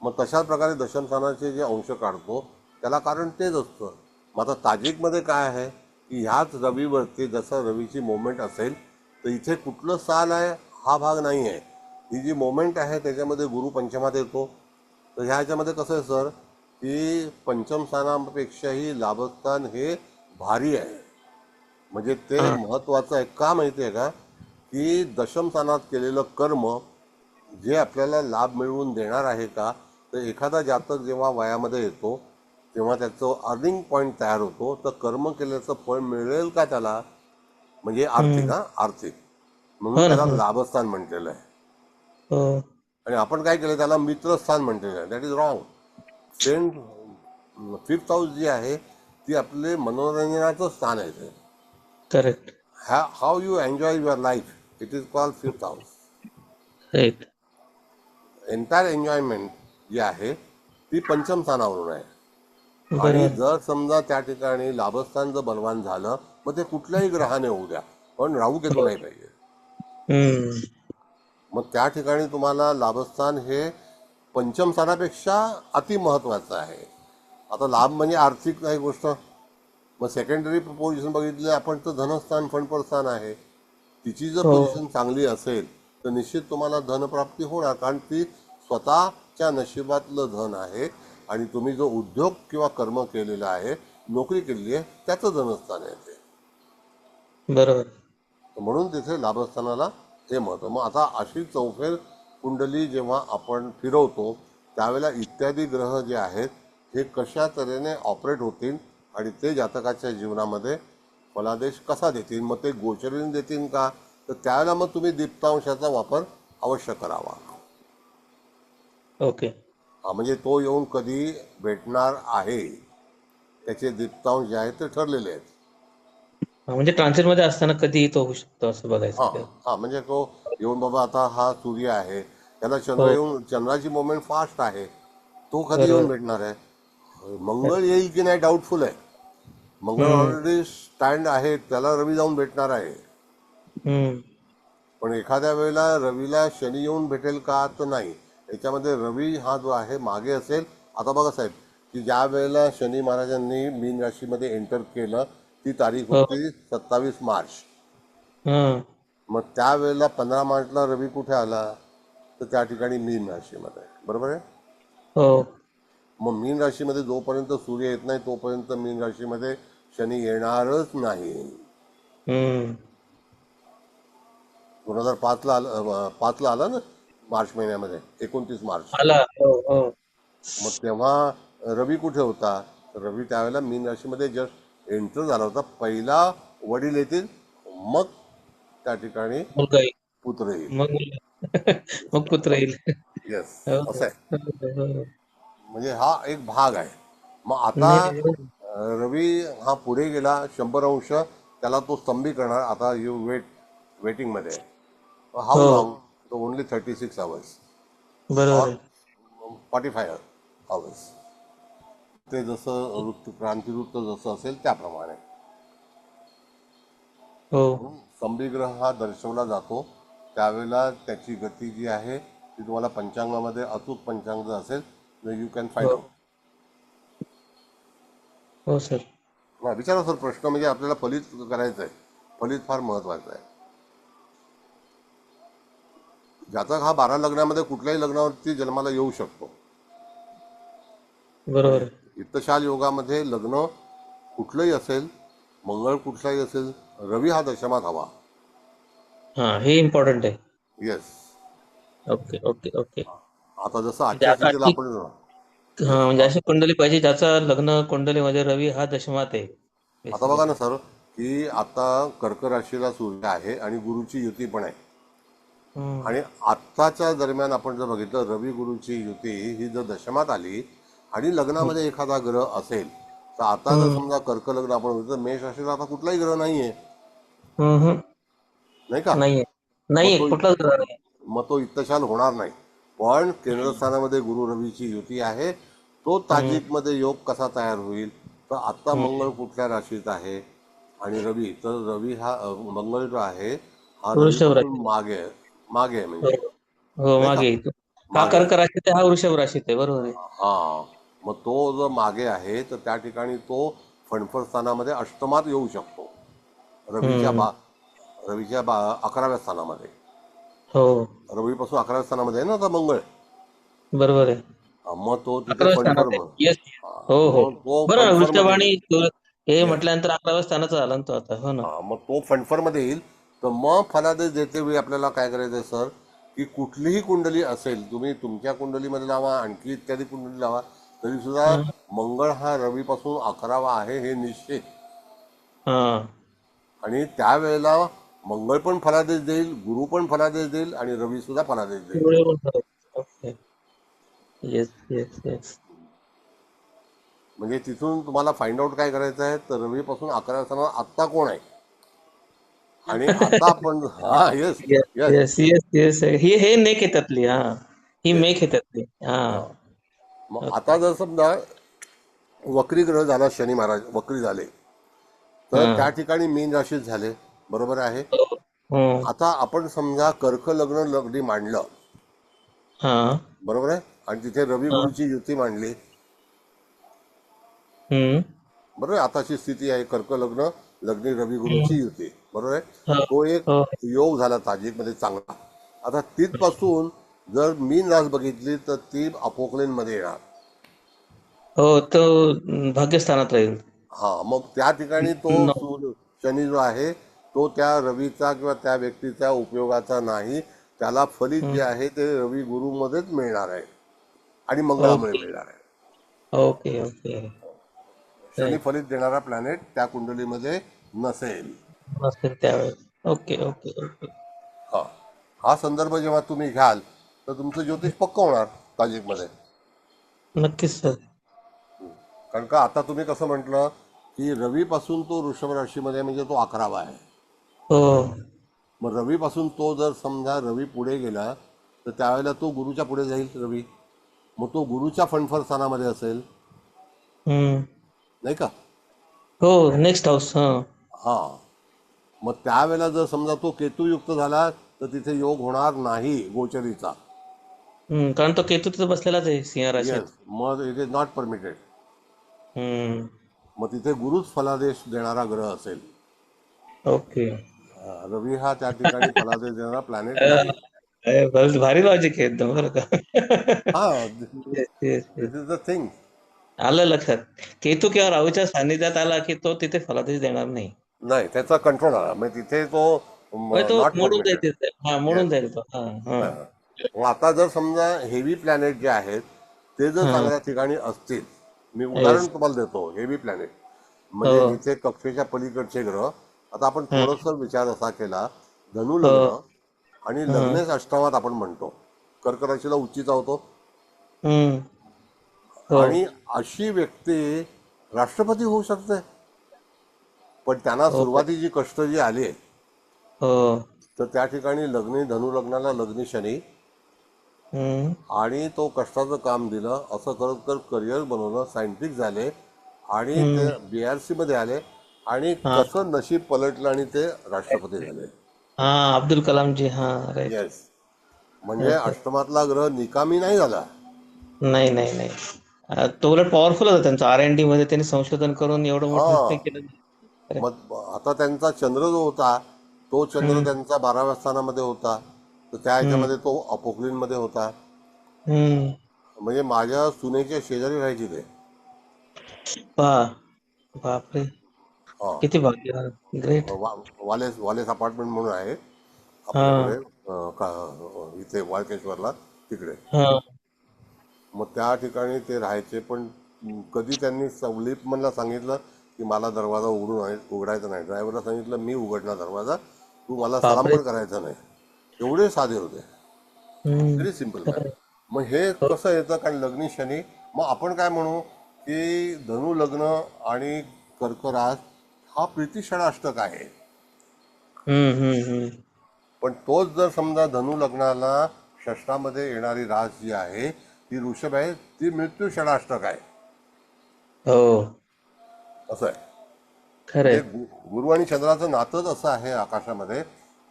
मग तशाच प्रकारे दशम स्थानाचे जे अंश काढतो त्याला कारण तेच असतं. मग आता ताजिकमध्ये काय आहे की ह्याच रवीवरती जसं रवीची मोमेंट असेल, तर इथे कुठलं साल आहे हा भाग नाही आहे. ही जी मोमेंट आहे त्याच्यामध्ये गुरु पंचमात येतो. तर ह्या ह्याच्यामध्ये कसं आहे सर की पंचम स्थानापेक्षाही लाभस्थान हे भारी आहे. म्हणजे ते हा महत्त्वाचं आहे. का माहिती आहे का की दशम स्थानात केलेलं कर्म जे आपल्याला लाभ मिळवून देणार आहे का. तर एखादा जातक जेव्हा वयामध्ये येतो तेव्हा त्याचं अर्निंग पॉईंट तयार होतो. तर कर्म केल्याचं फळ मिळेल का त्याला, म्हणजे आर्थिक, हम्म आर्थिक, म्हणून हो ना त्याला हो लाभस्थान म्हटलेलं आहे. हो आणि आपण काय केलं त्याला मित्रस्थान म्हटलेलं आहे. That is wrong. Friend, 5th house जी आहे ती आपले मनोरंजनाचं स्थान आहे. ते correct how you enjoy your life, it is called 5th house. Right entire enjoyment जी आहे ती पंचम स्थानावरून आहे. आणि बरोबर जर समजा त्या ठिकाणी लाभस्थान जर बलवान झालं, मग ते कुठल्याही ग्रहाने होऊ द्या, पण राहू केतू हो नाही पाहिजे. हम्म मग त्या ठिकाणी तुम्हाला लाभस्थान हे पंचम स्थानापेक्षा अति महत्त्वाचं आहे. आता लाभ म्हणजे आर्थिक काही गोष्ट. मग सेकंडरी पोझिशन बघितली आपण तर धनस्थान फंडप्रस्थान आहे. तिची जर हो पोझिशन चांगली असेल तर निश्चित तुम्हाला धनप्राप्ती होणार. कारण ती स्वतःच्या नशिबातलं धन आहे. आणि तुम्ही जो उद्योग किंवा कर्म केलेला आहे, नोकरी केलेली आहे, त्याचं धनस्थान आहे ते. बरोबर म्हणून तिथे लाभस्थानाला हे महत्त्व. मग आता अशी चौफेर कुंडली जेव्हा आपण फिरवतो त्यावेळेला इत्यादी ग्रह जे आहेत हे कशा तऱ्हेने ऑपरेट होतील आणि ते जातकाच्या जीवनामध्ये फलादेश कसा देतील. मग ते गोचरीने देतील का, तर त्यावेळेला मग तुम्ही दीप्तांशाचा वापर अवश्य करावा. ओके म्हणजे तो येऊन कधी भेटणार आहे त्याचे दीप्तांश जे आहेत ते ठरलेले आहेत. म्हणजे ट्रान्झिट मध्ये असताना कधी तो होऊ शकतो असं हां बघायचं हां, म्हणजे तो येऊन बाबा आता हा सूर्य आहे त्याला चंद्र हो येऊन, चंद्राची मोमेंट फास्ट आहे, तो कधी येऊन बरोबर भेटणार आहे. मंगळ येईल की नाही डाऊटफुल आहे. मंगळ हम्म ऑलरेडी स्टँड आहे, त्याला रवी जाऊन भेटणार आहे. हम्म पण एखाद्या वेळेला रवीला शनी येऊन भेटेल का, तर नाही. याच्यामध्ये रवी हा जो आहे मागे असेल. आता बघा साहेब की ज्या वेळेला शनी महाराजांनी मीन राशीमध्ये एंटर केलं ती तारीख हो होती 27 मार्च. हं मग त्यावेळेला 15 मार्चला रवी कुठे आला, तर त्या ठिकाणी मीन राशीमध्ये, बरोबर आहे. हो मग मीन राशीमध्ये जोपर्यंत सूर्य येत नाही तोपर्यंत मीन राशीमध्ये शनी येणारच नाही. हम्म 2005ला आलं, 5ला आला ना मार्च महिन्यामध्ये, 29 मार्च. आला हो हो मग तेव्हा रवी कुठे होता, रवी त्यावेळेला मीन राशीमध्ये जस्ट एंटर झाला होता. पहिला वडील येतील, मग त्या ठिकाणी मुलगा येईल, पुत्र येईल. मग मुलगा मग पुत्र येईल. येस, हो, असं आहे. हो, हो. म्हणजे हा एक भाग आहे. मग आता नाही, नाही. रवी हा पुढे गेला 100 अंश, त्याला तो स्तंभी करणार. आता यू वेटिंग मध्ये आहे. हाऊ हो, लॉंग? ओनली 36 hours बरोबर और आहे. 45 hours. ते जसं क्रांतिवृत्त जसं असेल त्याप्रमाणे. हो, म्हणून स्तंभी ग्रह हा दर्शवला जातो त्यावेळेला त्याची गती जी आहे ती तुम्हाला पंचांगामध्ये अचूक पंचांग जर असेल तर यू कॅन फाइंड हो, आउट. हो सर. विचारा सर प्रश्न, म्हणजे आपल्याला फलित करायचं आहे. फलित फार महत्वाचं आहे. जातक हा 12 लग्नामध्ये कुठल्याही लग्नावरती जन्माला येऊ शकतो. बरोबर आहे. हितशाल योगामध्ये लग्न कुठलंही असेल, मंगळ कुठलाही असेल, रवी हा दशमात हवा. हा, हे इम्पॉर्टंट आहे. येस. Okay, okay, okay. आता जसं म्हणजे आजच्या आता स्थितीला अशी आपण हा, येस म्हणजे अशी कुंडली पाहिजे ज्याचा लग्न कुंडलीमध्ये रवी हा दशमात आहे आता बघा ना बेसिकली. सर, की आता कर्क राशीला सूर्य आहे आणि गुरुची युती पण आहे. आणि आत्ताच्या दरम्यान आपण जर बघितलं, रवी गुरुची युती ही जर दशमात आली आणि लग्नामध्ये एखादा ग्रह असेल, तर आता जर समजा कर्क लग्न आपण बघितलं, मेष राशीला आता कुठलाही ग्रह नाहीये, नाही का? नाहीये, मग नाहीये, तो कुठलाच ग्रह नाही. मग तो इत्तशाल होणार नाही. पण केंद्रस्थानामध्ये गुरु रवीची युती आहे. तो ताजिकमध्ये योग कसा तयार होईल? तर आता मंगळ कुठल्या राशीत आहे आणि रवी, तर रवी हा मंगळ जो आहे हा वृषभ रवीपासून राशीत. मागे आहे, हो, म्हणजे हो, नाही का, मागे येतो. हा मागे कर्क आहे. राशीत आहे, हा वृषभ राशीत आहे. बरोबर आहे. हा, मग तो जर मागे आहे तर त्या ठिकाणी तो फणफर स्थानामध्ये अष्टमात येऊ शकतो. रवीच्या हम्म. 11व्या स्थानामध्ये. हो, रवीपासून 11व्या स्थानामध्ये आहे ना आता मंगळ. बरोबर आहे. मग तो तिथे 11व्या स्थानात फणफर आहे. येस. हो, हो. मग तो बरोबर, फणफर वृषभ मध्ये आणि येईल. हे येस. म्हटल्यानंतर 11व्या स्थानाचा झाला ना तो आता. हो ना. मग तो फणफर मध्ये येईल. तर मग फलादेश देते वेळी आपल्याला काय करायचंय सर, की कुठलीही कुंडली असेल, तुम्ही तुमच्या कुंडलीमध्ये लावा, आणखी इत्यादी कुंडली लावा, तरी सुद्धा हम्म. मंगळ हा रवीपासून 11वा आहे हे निश्चित. हा. आणि त्यावेळेला मंगळ पण फलादेश देईल, गुरु पण फलादेश देईल आणि रवी सुद्धा फलादेश देईल. ओके. Yes, yes, yes. म्हणजे तिथून तुम्हाला फाइंड आउट काय करायचं आहे, तर रवीपासून 11व्या स्थानावर आत्ता कोण आहे आणि आता आपण हा yes yes, yes yes, yes, yes. हे नेक आहे त्यातली. हा, ही येस. मेक आहे त्यातली. हा. मग ओके. आता जर समजा वक्री ग्रह झाला, शनी महाराज वक्री झाले, तर हा. त्या ठिकाणी मीन राशीत झाले, बरोबर आहे. हो. हो. आता आपण समजा कर्क लग्न लग्नी मांडलं, हा. बरोबर आहे, आणि तिथे रवी हा. गुरुची युती मांडली, हम्म. बरोबर आहे. आताची स्थिती आहे कर्क लग्न लग्नी रवी गुरुची युती, बरोबर आहे. हो. तो एक हो. योग झाला ताजिकमध्ये चांगला. आता तिथपासून जर मीन रास बघितली तर ती अपोक्लेनमध्ये येणार. हो, तो भाग्यस्थानात राहील. हा, मग त्या ठिकाणी तो शनी जो आहे तो त्या रवीचा किंवा त्या व्यक्तीच्या उपयोगाचा नाही. त्याला फलित जे आहे ते रवी गुरु मध्येच मिळणार आहे आणि मंगळामुळे ओके, मिळणार आहे. Okay, okay. शनी फलित देणारा प्लॅनेट त्या कुंडलीमध्ये नसेल. नसेल त्यावेळेस. Okay, okay, okay. हा, हा संदर्भ जेव्हा तुम्ही घ्याल तर तुमचं ज्योतिष पक्क होणार ताजिकमध्ये. नक्कीच सर. कारण का आता तुम्ही कसं म्हटलं की रवीपासून तो वृषभ राशीमध्ये, म्हणजे तो 11वा आहे. हो. मग रवीपासून तो जर समजा रवी पुढे गेला तर त्यावेळेला तो गुरुच्या पुढे जाईल रवी. मग तो गुरुच्या फणफर स्थानामध्ये असेल, हम्म. नाही का. हो, नेक्स्ट हाऊस. हा. हा, मग त्यावेळेला जर समजा तो केतुयुक्त झाला तर तिथे योग होणार नाही गोचरीचा. कारण तो केतू तिथं बसलेलाच आहे सिंह राशीत. येस, मग इट इज नॉट परमिटेड. हम्म. मग तिथे गुरुच फलादेश देणारा ग्रह असेल. ओके. रवी हा त्या ठिकाणी फलादेश देणारा प्लॅनेट नाही. भारी लॉजिक आहे एकदम, बरं का. हा, Yes, yes, yes. This is the thing. आलं लक्षात. केतू किंवा राहूच्या सान्निध्यात आला की तो तिथे फलादेश देणार नाही. नाही, त्याचा कंट्रोल आला, म्हणजे तिथे तो म्हणजे तो नॉट मोडून परमिटेड. जाईल तिथे. हा, मोडून जाईल तो. हा, हा. मग आता जर समजा हेवी प्लॅनेट जे आहेत ते जर हा. चांगल्या ठिकाणी असतील, मी उदाहरण Yes. तुम्हाला देतो. हेवी प्लॅनेट म्हणजे इथे कक्षेच्या पलीकडचे ग्रह. आता आपण थोडंसं विचार असा केला, धनु लग्न आणि लग्नेच अष्टमात आपण म्हणतो, कर्क राशीला उच्चीचा होतो, आणि अशी व्यक्ती राष्ट्रपती होऊ शकते. पण त्यांना सुरुवातीची कष्ट जी आली तर त्या ठिकाणी लग्नी धनु लग्नाला लग्नी शनी, आणि तो कष्टाचं काम दिलं, असं करत करत करिअर बनवलं, सायंटिस्ट झाले आणि ते BRC मध्ये आले आणि कसं नशीब पलटलं आणि ते राष्ट्रपती झाले. अब्दुल कलामजी. राईट. येस, म्हणजे अष्टमातला ग्रह निकामी नाही झाला. नाही नाही नाही, तो उलट पॉवरफुल होता. त्यांचं R&D मध्ये त्यांनी संशोधन करून एवढं मोठं ते केलं. मग आता त्यांचा चंद्र जो होता, तो चंद्र त्यांचा 12व्या स्थानामध्ये होता, तर त्या ह्याच्यामध्ये तो अपोक्लिन मध्ये होता. म्हणजे माझ्या सुनेच्या शेजारी राहायची ते. बापरे, किती भाग्य. ग्रेट. वालेस वालेस अपार्टमेंट म्हणून आहे आपल्याकडे, इथे वाळकेश्वरला तिकडे. मग त्या ठिकाणी ते राहायचे. पण कधी त्यांनी सवलीप मला सांगितलं की मला दरवाजा उघडायचा नाही. ड्रायव्हरला सांगितलं मी उघडणार दरवाजा, तू मला सलाम पण करायचा नाही. एवढे साधे होते, व्हेरी सिम्पल. मग हे कसं येतं, कारण लग्नी शनी. मग आपण काय म्हणू की धनु लग्न आणि कर्क रास हा प्रीती षडाष्टक आहे. पण तोच जर समजा धनु लग्नाला षष्ठामध्ये येणारी रास जी आहे ती ऋषभ आहे, ती मृत्यू षडाष्टक आहे. असं आहे. खरंय. गुरु आणि चंद्राचं नातंच असं आहे आकाशामध्ये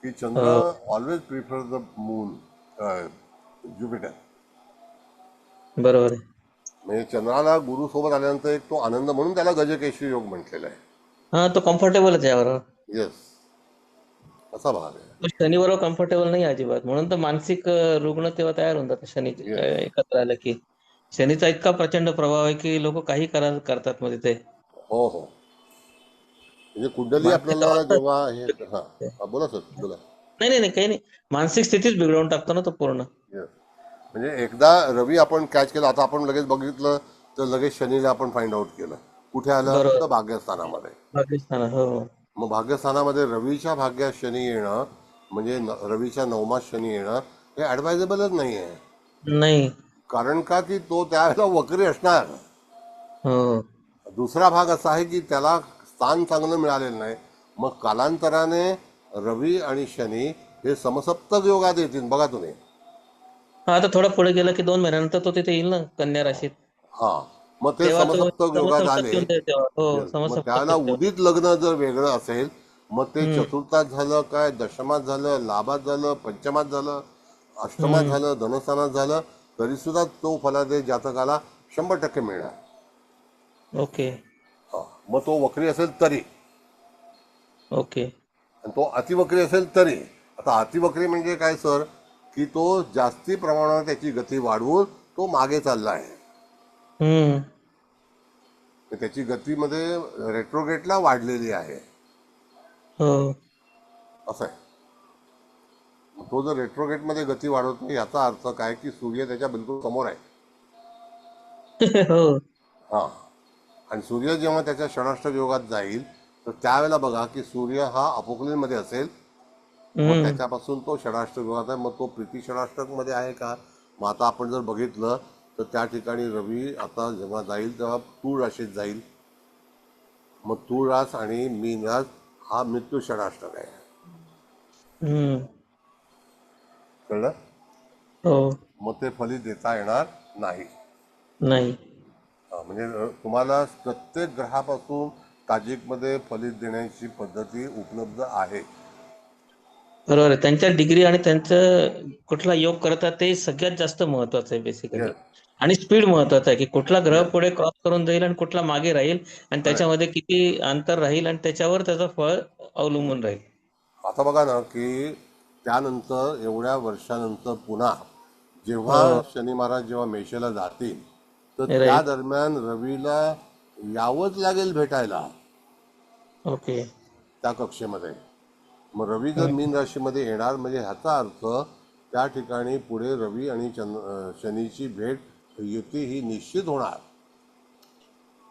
की चंद्र always prefer the moon, Jupiter. बरोबर आहे. म्हणजे चंद्राला गुरु सोबत आल्यानंतर एक तो आनंद, म्हणून त्याला गजकेशरी योग म्हटलेला आहे. तो कम्फर्टेबलच आहे यावर. येस, असा भाग आहे. तो शनी बरोबर कम्फर्टेबल नाही अजिबात. म्हणून तर मानसिक रुग्ण तेव्हा तयार होऊन जातात शनी एकत्र आलं की. शनीचा इतका प्रचंड प्रभाव आहे की लोक काही करतात मध्ये ते. हो हो, म्हणजे कुंडली आपल्याला जेव्हा हे बोला सर बोला. नाही नाही काही नाही, मानसिक स्थितीच बिघडवून टाकतो ना तो पूर्ण. म्हणजे एकदा रवी आपण कॅच केला, आता आपण लगेच बघितलं तर लगेच शनीला आपण फाइंड आउट केलं. कुठे आलं तर भाग्यस्थानामध्ये. मग भाग्यस्थानामध्ये रवीच्या भाग्यात शनी येणं म्हणजे रवीच्या नवमात शनी येणं हे ऍडवायझेबलच नाही आहे. नाही, कारण का की तो त्यावेळेला वक्री असणार. दुसरा भाग असा आहे की त्याला स्थान चांगलं मिळालेलं नाही. मग कालांतराने रवी आणि शनी हे समसप्तक योगात येतील. बघा तुम्ही, आता थोडं पुढे गेलं की 2 महिन्यानंतर तो तिथे येईल ना कन्या राशीत. मग ते समसप्तक योगात आले. मग त्याला उदित लग्न जर वेगळं असेल, मग ते चतुर्थात झालं काय, दशमात झालं, लाभात झालं, पंचमात झालं, अष्टमात झालं, धनस्थानात झालं, तरी सुद्धा तो फलादेश जातकाला 100% मिळणार. ओके. मग तो वक्री असेल तरी, ओके. आणि तो अतिवक्री असेल तरी. आता अतिवक्री म्हणजे काय सर, की तो जास्ती प्रमाणात त्याची गती वाढवून तो मागे चालला आहे. त्याची गतीमध्ये रेट्रोगेटला वाढलेली आहे. असं आहे. तो जर रेट्रोगेटमध्ये गती वाढवतो याचा अर्थ काय की सूर्य त्याच्या बिलकुल समोर आहे. आणि सूर्य जेव्हा त्याच्या षडाष्टक योगात जाईल तर त्यावेळेला बघा की सूर्य हा अपोक्लिनमध्ये असेल. मग त्याच्यापासून तो षडाष्टक योगात आहे. मग तो प्रीती षडाष्टक मध्ये आहे का. मग आता आपण जर बघितलं तर त्या ठिकाणी रवी आता जेव्हा जाईल तेव्हा तूळ राशीत जाईल. मग तूळ रास आणि मीन रास हा मृत्यू षडाष्टक आहे. कळलं. मग ते फलित देता येणार नाही. म्हणजे तुम्हाला प्रत्येक ग्रहापासून ताजिकमध्ये फलित देण्याची पद्धती उपलब्ध आहे. बरोबर आहे. त्यांच्या डिग्री आणि त्यांचं कुठला योग करतात ते सगळ्यात जास्त महत्वाचं आहे बेसिकली. आणि स्पीड महत्वाचं आहे की कुठला ग्रह पुढे क्रॉस करून जाईल आणि कुठला मागे राहील आणि त्याच्यामध्ये किती अंतर राहील आणि त्याच्यावर त्याचं फळ अवलंबून राहील. आता बघा ना की त्यानंतर एवढ्या वर्षानंतर पुन्हा जेव्हा शनी महाराज जेव्हा मेषेला जातील तर त्या दरम्यान रवीला यावंच लागेल भेटायला. ओके. त्या कक्षेमध्ये. मग रवी जर मीन राशीमध्ये येणार म्हणजे ह्याचा अर्थ त्या ठिकाणी पुढे रवी आणि शनीची भेट युती ही निश्चित होणार.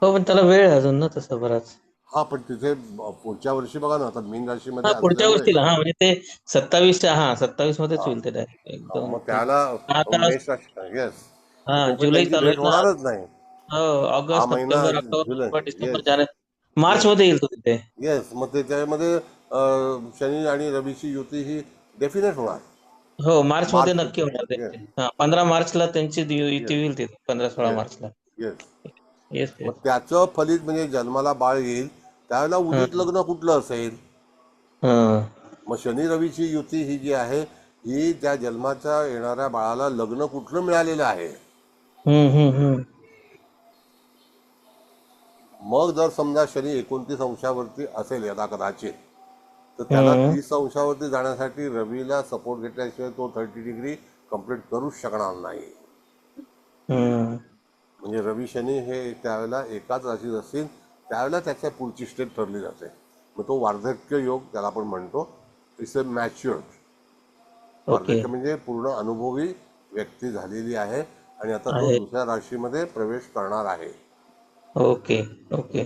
पण त्याला वेळ आहे अजून ना तसं बराच. हा पण तिथे पुढच्या वर्षी बघा ना, आता मीन राशीमध्ये पुढच्या असल्यामुळे वर्षीला म्हणजे ते 27 मध्येच हा होईल ते direct हा, एकदम मग ते. त्याला आता मेष राशी, येस, तोपर्यंत जुलै त्यांची चालू भेट होईल ना. होणारच नाही. हो, हा ऑगस्ट, महिना सप्टेंबर, ऑक्टोबर, जुलै, नोव्हेंबर, डिसेंबर, येस जानेवारी, मार्च येस मध्ये येईल तो तिथे. येस, मग ते त्यामध्ये शनी आणि रवीची युती ही डेफिनेट होणार. हो, मार्च मध्ये मार्च नक्की होणार येस त्यांची. 15 मार्चला त्यांची युती येस होईल तिथे, 15-16 येस मार्चला. येस. येस मग येस. त्याचं फलित म्हणजे जन्माला बाळ येईल त्यावेळेला हा उदित लग्न कुठलं असेल. हा. मग शनी रवीची युती ही जी आहे ही त्या जन्माच्या येणाऱ्या बाळाला लग्न कुठलं मिळालेलं आहे. हम्म. मग जर समजा शनी 29 अंशावरती असेल यदा कदाचित, तर त्याला हम्म 30 अंशावरती जाण्यासाठी रवीला सपोर्ट घेतल्याशिवाय तो 30 डिग्री कंप्लीट करूच शकणार नाही. हम्म. म्हणजे रवी शनी हे त्यावेळेला एकाच राशीत असतील त्यावेळेला त्याच्या पुढची स्टेप ठरली जाते. मग तो वार्धक्य योग त्याला आपण म्हणतो. It's a matured. ओके. वार्धक्य म्हणजे पूर्ण अनुभवी व्यक्ती झालेली आहे आणि आता तो आहे. दुसऱ्या राशीमध्ये प्रवेश करणार आहे. Okay okay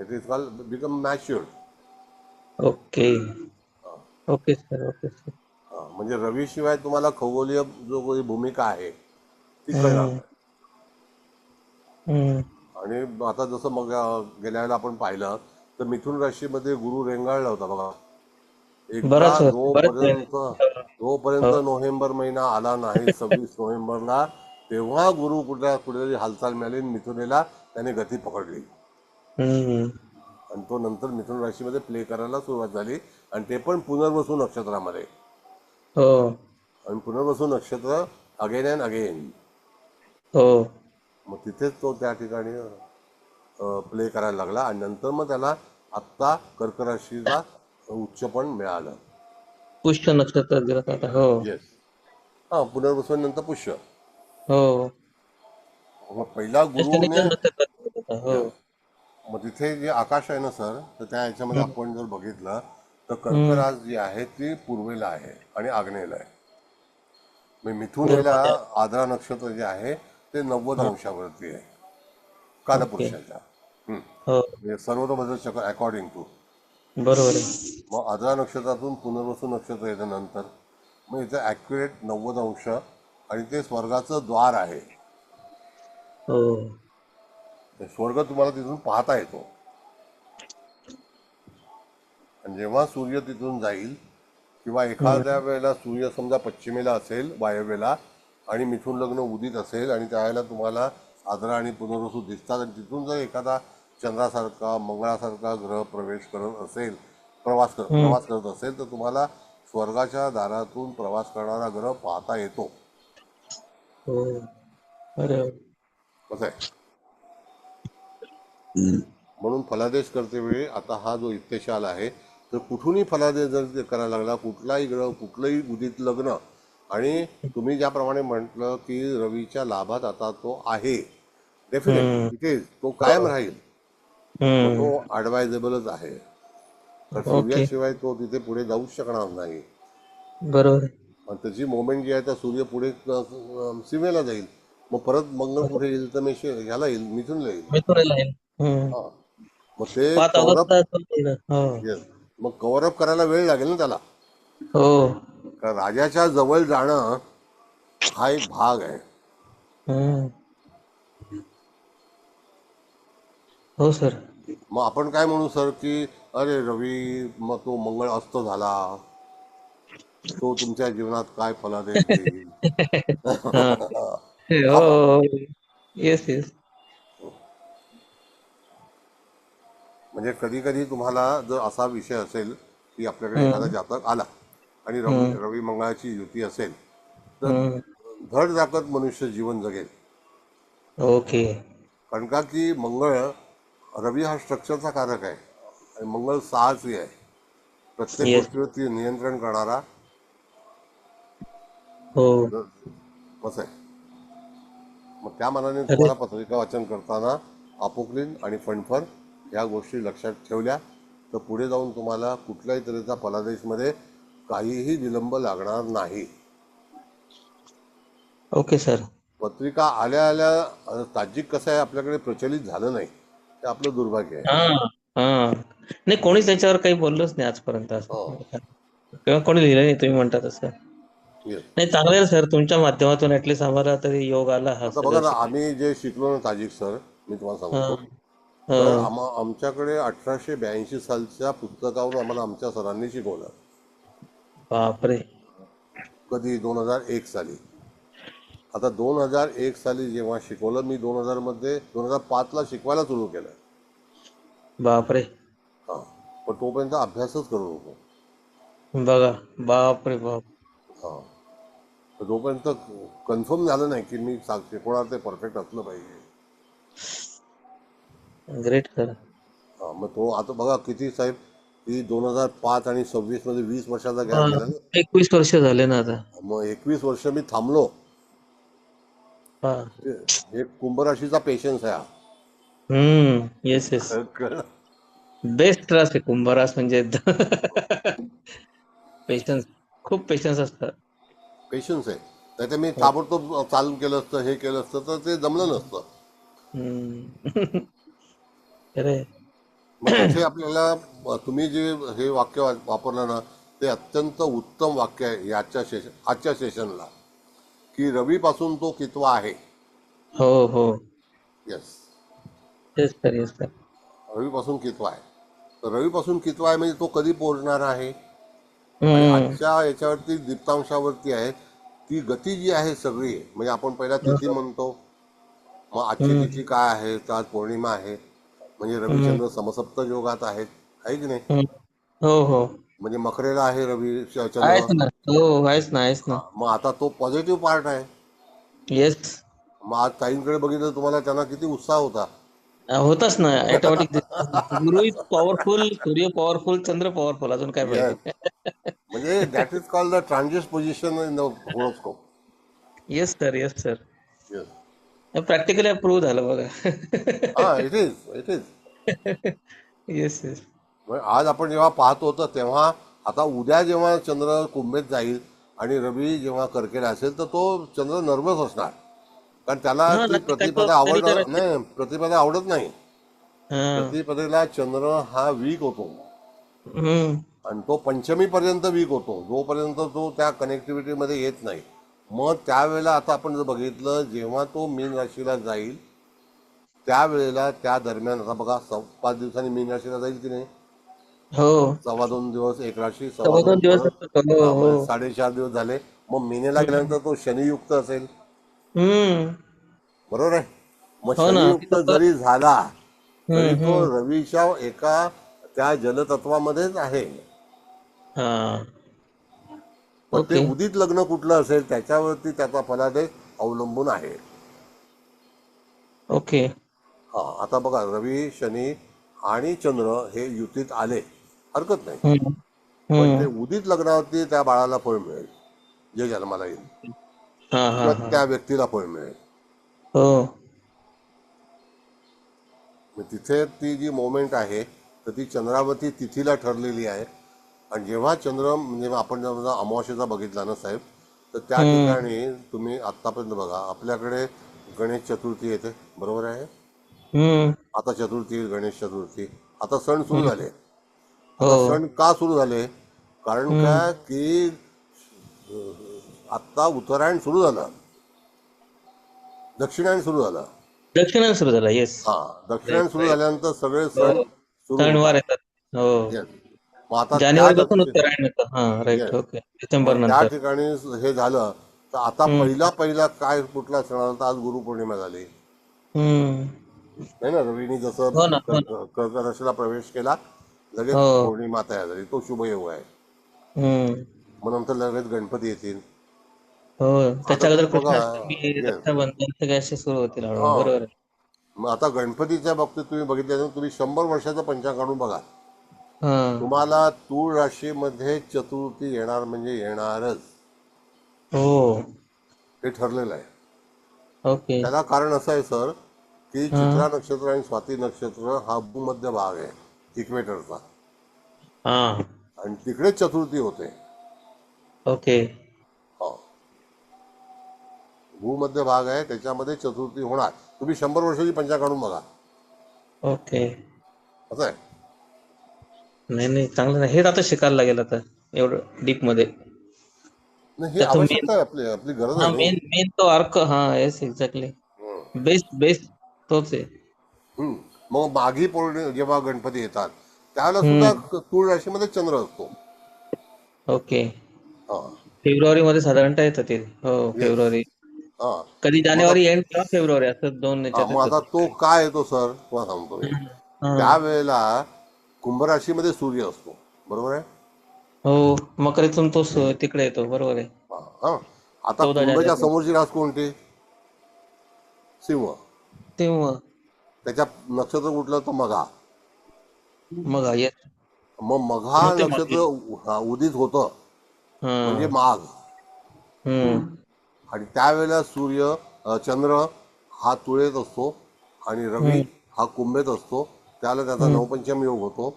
it is called become matured. Okay okay sir. Okay sir. म्हणजे रवीशिवाय तुम्हाला खगोलीय जो काही भूमिका आहे ती कळणार हम्म नाही. हम्म. आणि आता जसं मग गेल्या वेळेला आपण पाहिलं तर मिथुन राशीमध्ये गुरु रेंगाळला होता बघा. एकदा बरंच बरंच जोपर्यंत हो. नोव्हेंबर महिना आला नाही 26 नोव्हेंबरला, तेव्हा गुरु कुठेतरी हालचाल मिळाली आणि मिथुनेला त्याने गती पकडली हम्म. आणि तो नंतर मिथुन राशीमध्ये प्ले करायला सुरुवात झाली आणि ते पण पुनर्वसू नक्षत्रामध्ये. हो आणि पुनर्वसू नक्षत्र अगेन अँड अगेन. हो. मग तिथेच तो त्या ठिकाणी प्ले करायला लागला आणि नंतर मग त्याला आत्ता कर्क राशीला उच्चपण मिळालं. पुष्य नक्षत्र दिलं आता. हो येस. हां, पुनर्वसूनंतर पुष्य. हो. मग पहिला त्या गुरुने शनीचं नक्षत्र दिलं आता. हो. येस. मग तिथे जे आकाश आहे ना सर, तर त्या ह्याच्यामध्ये हम्म आपण जर बघितलं तर कर्क हम्म. रास जी आहे ती पूर्वेला आहे आणि आग्नेयला आहे. म्हणजे मिथुनेला पूर्वाच्या. आद्रा नक्षत्र जे आहे ते 90 हा. अंशावरती आहे ओके. कालपुरुषाच्या. हो म्हणजे सर्वतोभद्र चक्र अकॉर्डिंग टू. बरोबर आहे. मग आद्रा नक्षत्रातून पुनर्वसू नक्षत्र येतं नंतर. मग इथं ॲक्युरेट 90 अंश आणि ते स्वर्गाचं द्वार आहे. हो. ते स्वर्ग तुम्हाला तिथून पाहता येतो. आणि जेव्हा सूर्य तिथून जाईल किंवा एखाद्या वेळेला सूर्य समजा पश्चिमेला असेल वायव्येला आणि मिथुन लग्न उदित असेल आणि त्यावेळेला तुम्हाला आद्रा आणि पुनर्वसू दिसतात आणि तिथून जर एखादा चंद्रासारखा मंगळासारखा ग्रह प्रवेश करत असेल प्रवास हम्म. करत असेल तर तुम्हाला स्वर्गाच्या दारातून प्रवास करणारा ग्रह पाहता येतो. हो. अरे वा. कसं आहे. म्हणून फलादेश करते वेळी आता हा जो इत्तेशाल आहे तर कुठूनही फलादेश जर ते करायला लागला कुठलाही ग्रह कुठलंही उदित लग्न आणि तुम्ही ज्याप्रमाणे म्हटलं की रवीच्या लाभात आता तो आहे डेफिनेटली हम्म. तिथे तो कायम राहील. मग तो हम्म. ॲडवायझेबलच आहे. तर ओके. सूर्याशिवाय तो तिथे पुढे जाऊच शकणार नाही. बरोबर आहे. आणि त्याची मोमेंट जी आहे तर सूर्य पुढे सीमेला जाईल. मग परत मंगळ कुठे येईल तर ह्याला येईल मिथुनला येईल. मिथुनेला आहे. हम्म. हां. मग ते 5 कव्हरअप. ऑगस्टला तो येईल. हो येस. मग कव्हरअप करायला वेळ लागेल ना त्याला. हो. कारण राजाच्या जवळ जाणं हा एक भाग आहे. हम्म. हो सर. मग आपण काय म्हणू सर की अरे रवी मग तो मंगळ अस्त झाला तो तुमच्या जीवनात काय फलादेश देईल. हा. हा भाग आहे. हो. Yes yes. म्हणजे कधी कधी तुम्हाला जर असा विषय असेल की आपल्याकडे एखादा हम्म जातक आला आणि रवी हम्म रवी मंगळाची युती असेल तर हम्म. धडधाकट मनुष्य जीवन जगेल. ओके. कारण का की मंगळ रवी हा स्ट्रक्चरचा कारक आहे आणि मंगळ साहसी आहे. प्रत्येक येस. गोष्टीवरती नियंत्रण करणारा हो. कसं आहे. मग त्या मानाने अरे तुम्हाला पत्रिका वाचन करताना अपोक्लिन आणि फणफर ह्या गोष्टी लक्षात ठेवल्या तर पुढे जाऊन तुम्हाला कुठल्याही तऱ्हेचा फलादेशमध्ये काहीही विलंब लागणार नाही. Okay sir. पत्रिका आल्या आल्या ताज्जिक कसं आहे आपल्याकडे प्रचलित झालं नाही ते आपलं दुर्भाग्य आहे. हा हा, नाही कोणीच त्याच्यावर काही बोललोच नाही आजपर्यंत असं, हो. किंवा कोणी लिहिलं नाही तुम्ही म्हणता तसं. येस. नाही चांगलं आहे सर, तुमच्या माध्यमातून ऍटलीस्ट आम्हाला तरी योग आला हा आता बघा सगळं ना, शिक. आम्ही जे शिकलो ना ताजिक सर, मी तुम्हाला हा. सांगतो. हो. तर आमच्याकडे 1882 सालच्या पुस्तकावरून आम्हाला आमच्या सरांनी शिकवलं. बापरे. कधी 2001 साली. आता 2001 साली जेव्हा शिकवलं, मी 2005ला शिकवायला सुरू केलं. बापरे. हां, पण तोपर्यंत अभ्यासच करत होतो. बघा. बापरे बाप. हां, तर जोपर्यंत कन्फर्म झालं नाही की मी शिकवणार ते परफेक्ट असलं पाहिजे. Great sir. हां, मग तो आता बघा किती साहेब, की 2005 आणि 26 मध्ये 20 वर्षाचा हा, गॅप गेला ना. 21 वर्ष झाले ना आता. मग 21 वर्ष मी थांबलो. हा. हे कुंभराशीचा पेशन्स आहे हा. Yes yes. कळलं? बेस्ट रास आहे कुंभरास म्हणजे. पेशन्स, खूप पेशन्स असतात. पेशन्स आहे. नाही तर मी ताबडतोब चालू केलं असतं, हे केलं असतं तर ते जमलं नसतं. हम्म. अरे. मग तिथे आपल्याला तुम्ही जे हे वाक्य वापरलं ना, ते अत्यंत उत्तम वाक्य आहे आजच्या सेशनला, की रवीपासून तो कितवा आहे. हो हो. Yes, yes sir, yes sir. रवीपासून कितवा आहे. तर रवीपासून कितवा आहे म्हणजे तो कधी पोहोचणार आहे. आणि हम्म. आजच्या याच्यावरती दीप्तांशावरती आहे ती गती जी आहे सगळी. म्हणजे आपण पहिला तिथी म्हणतो, मग आजची तिथी काय आहे, तर आज पौर्णिमा आहे, म्हणजे रविचंद्र समसप्त योगात आहेत, आहे की नाही. हो हो. म्हणजे मकरेला आहे रवी चंद्र. आहेच ना. हो, आहेच ना, आहेच ना. मग आता तो पॉझिटिव्ह पार्ट आहे. येस. मग आज ताईंकडे बघितलं तुम्हाला, त्यांना किती उत्साह होता. होतच ना, ऑटोमॅटिक. गुरु इज पॉवरफुल, सूर्य पॉवरफुल, चंद्र पॉवरफुल, अजून काय येस, पाहिजे. म्हणजे that is called the transit position in the horoscope. Yes sir, yes sir. Yes. Practically approve झालं बघा. हा, it is, it is. Yes yes. आज आपण जेव्हा पाहतो तर तेव्हा, आता उद्या जेव्हा चंद्र कुंभेत जाईल आणि रवी जेव्हा कर्केला असेल, तर तो चंद्र नर्वस असणार. कारण त्याला हा, ती नक्की प्रतिपदा नाही, प्रतिपदा आवडत नाही. हा. प्रतिपदेला चंद्र हा वीक होतो हम्म. आणि तो पंचमीपर्यंत वीक होतो, जोपर्यंत तो त्या कनेक्टिव्हिटीमध्ये येत नाही. मग त्यावेळेला आता आपण जर बघितलं, जेव्हा तो मीन राशीला जाईल त्यावेळेला, त्या दरम्यान आता बघा 5 दिवसांनी मीन राशीला जाईल की नाही. हो. 2.25 दिवस एक राशी, सव्वा 2 2.25 दिवस परत. असतात. हो हा, हो. म्हणजे 4.5 दिवस झाले. मग मीनेला गेल्यानंतर तो शनियुक्त असेल, हम्म. बरोबर आहे. मग हो ना. शनियुक्त जरी झाला तरी तो हम्म. रवीच्या एका त्या जलतत्वामध्येच आहे. हा. पण ते ओके. उदित लग्न कुठलं असेल त्याच्यावरती त्याचा फलादेश अवलंबून आहे. ओके. हा, आता बघा रवी, शनी आणि चंद्र हे युतीत आले, हरकत नाही. हम्म. पण ते हम्म. उदित लग्नावरती त्या बाळाला फळ मिळेल, जे जन्माला येईल, हा हा किंवा हा. त्या व्यक्तीला फळ मिळेल. हो. मग तिथे ती जी मोमेंट आहे, तर ती चंद्रावती तिथीला ठरलेली आहे. आणि जेव्हा चंद्र, म्हणजे आपण जेव्हा अमावास्येचा बघितला ना साहेब, तर त्या हम्म. ठिकाणी तुम्ही आत्तापर्यंत बघा, आपल्याकडे गणेश चतुर्थी येते, बरोबर आहे. हम्म. आता चतुर्थी, गणेश चतुर्थी, आता सण सुरू हम्म. झाले. हो. आता सण का सुरू झाले, कारण हम्म. काय की आत्ता उत्तरायण सुरू झालं, दक्षिणायन सुरू झालं. दक्षिणायन सुरू झाला. येस. हा, दक्षिणायन राईट सुरू राईट. झाल्यानंतर सगळे सण हो. सुरू सणवार होतात. येतात. हो. Yes. मग आता त्या जानेवारी पासून उत्तरायण येतं. हा, राईट. Yes, okay. डिसेंबर मग त्या नंतर. ठिकाणी हे झालं. तर आता हम्म. पहिला काय कुठला सण आला, तर आज गुरुपौर्णिमा झाली. हम्म. नाही ना, रवीनी जसं हो ना, हो ना. कर्क राशीला प्रवेश केला, लगेच हो. पौर्णिमा तयार झाली, तो शुभयोग आहे. हम्म. मग नंतर लगेच गणपती येतील. हो. आता त्याच्या अगोदर तुम्ही बघा. कृष्णाष्टमी, येस. रक्षाबंधन सगळे असे सुरू होतील हळूहळू. हा, बरोबर आहे. मग आता गणपतीच्या बाबतीत तुम्ही बघितलं, तुम्ही 100 वर्षाचं पंचांग काढून बघा, हा. तुम्हाला तूळ राशीमध्ये चतुर्थी येणार म्हणजे येणारच, हो. हे ठरलेलं आहे. ओके. त्याला कारण असं आहे सर, की हा. चित्रा नक्षत्र आणि स्वाती नक्षत्र हा भूमध्य भाग आहे इक्वेटरचा, हा. आणि तिकडे चतुर्थी होते. ओके. हो, भूमध्य भाग आहे, त्याच्यामध्ये चतुर्थी होणार. तुम्ही 100 वर्षाची पंचांग काढून बघा, ओके. असं आहे. नाही नाही, चांगलं नाही. हेच आता शिकायला लागेल आता एवढं डीप मध्ये. नाही, ही त्याचं मेन, आवश्यकता आहे, आपली आपली गरज हा आहे नाही. मेन मेन तो अर्क, हा येस एक्झॅक्टली. बेस्ट बेस्ट तोच आहे. हम्म. मग माघी पौर्णिमा जेव्हा गणपती येतात त्यावेळेला सुद्धा हम्म. तूळ राशीमध्ये चंद्र असतो. ओके. हा. फेब्रुवारी मध्ये साधारणतः येतं ते. हो, येस. फेब्रुवारी. हा. कधी मग आता जानेवारी एंड किंवा फेब्रुवारी, असं दोन हा, याच्यात मग येतं आता ते. तो काय येतो सर, तुम्हाला सांगतो मी. हा. त्यावेळेला कुंभ राशीमध्ये सूर्य असतो, बरोबर आहे. हो, मकरेतून तो तिकडे येतो, बरोबर आहे. हा. हा. आता 14 कुंभच्या जानेवारी समोरची रास कोणती? सिंह. तेव्हा त्याच्या नक्षत्र कुठलं तर मघा. मग येस. मग मघा मग ते नक्षत्र मागे. उदित होतं म्हणजे हा. माघ. हम्म. आणि त्यावेळेला सूर्य चंद्र हा तुळेत असतो आणि रवी हम्म. हा कुंभेत असतो. त्याला त्याचा हम्म. नवपंचम योग होतो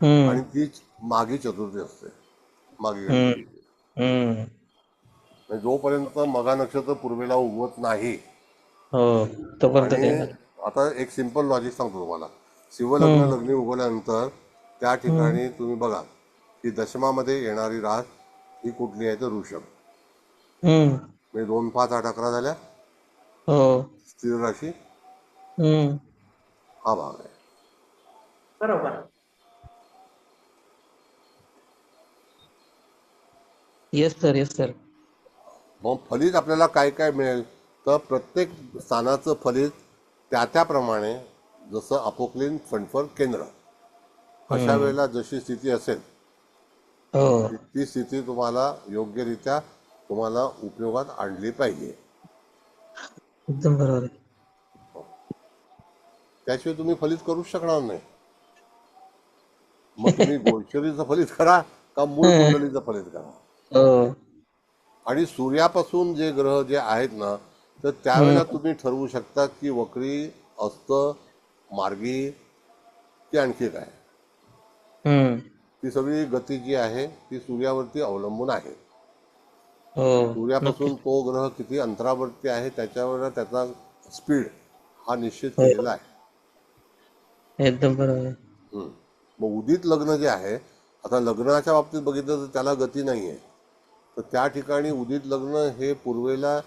हम्म. आणि तीच माघी चतुर्थी असते, माघी हम्म. गणपतीची. हम्म. म्हणजे जोपर्यंत मघा नक्षत्र पूर्वेला उगवत नाही. हो, तोपर्यंत आणि ते येणार. आता एक सिंपल लॉजिक सांगतो तुम्हाला. शिवलग्न हम्म. लग्नी उगवल्यानंतर त्या हम्म. ठिकाणी तुम्ही बघा की दशमामध्ये येणारी रास ही कुठली आहे तर ऋषभ. हम्म. म्हणजे 2, 5, 8, 11 झाल्या हो. स्थिर राशी. हम्म. हा भाग आहे. बरोबर. Yes sir, yes sir. मग फलित आपल्याला काय काय मिळेल तर प्रत्येक स्थानाचं फलित त्याप्रमाणे, जसं अपोक्लिन फंडफर केंद्र, अशा हम्म. वेळेला जशी स्थिती असेल हो, ती स्थिती तुम्हाला योग्यरित्या तुम्हाला उपयोगात आणली पाहिजे. एकदम बरोबर आहे. त्याशिवाय तुम्ही फलित करूच शकणार नाही. मग तुम्ही गोचरीचं फलित करा का मूळ कुंडलीचं फलित करा. हो. आणि सूर्यापासून जे ग्रह जे आहेत ना, तर हम्म. त्यावेळेला तुम्ही ठरवू शकता की वक्री असतं, मार्गी, की आणखी काय. हम्म. ती सगळी गती जी आहे ती सूर्यावरती अवलंबून आहे. हो, सूर्यापासून नक्कीच. तो ग्रह किती अंतरावरती आहे त्याच्यावर त्याचा स्पीड हा निश्चित हो, केलेला आहे. एकदम बरोबर आहे. हम्म. मग उदित लग्न जे आहे, आता लग्नाच्या बाबतीत बघितलं तर त्याला गती नाही आहे. तर त्या ठिकाणी उदित लग्न हे पूर्वेला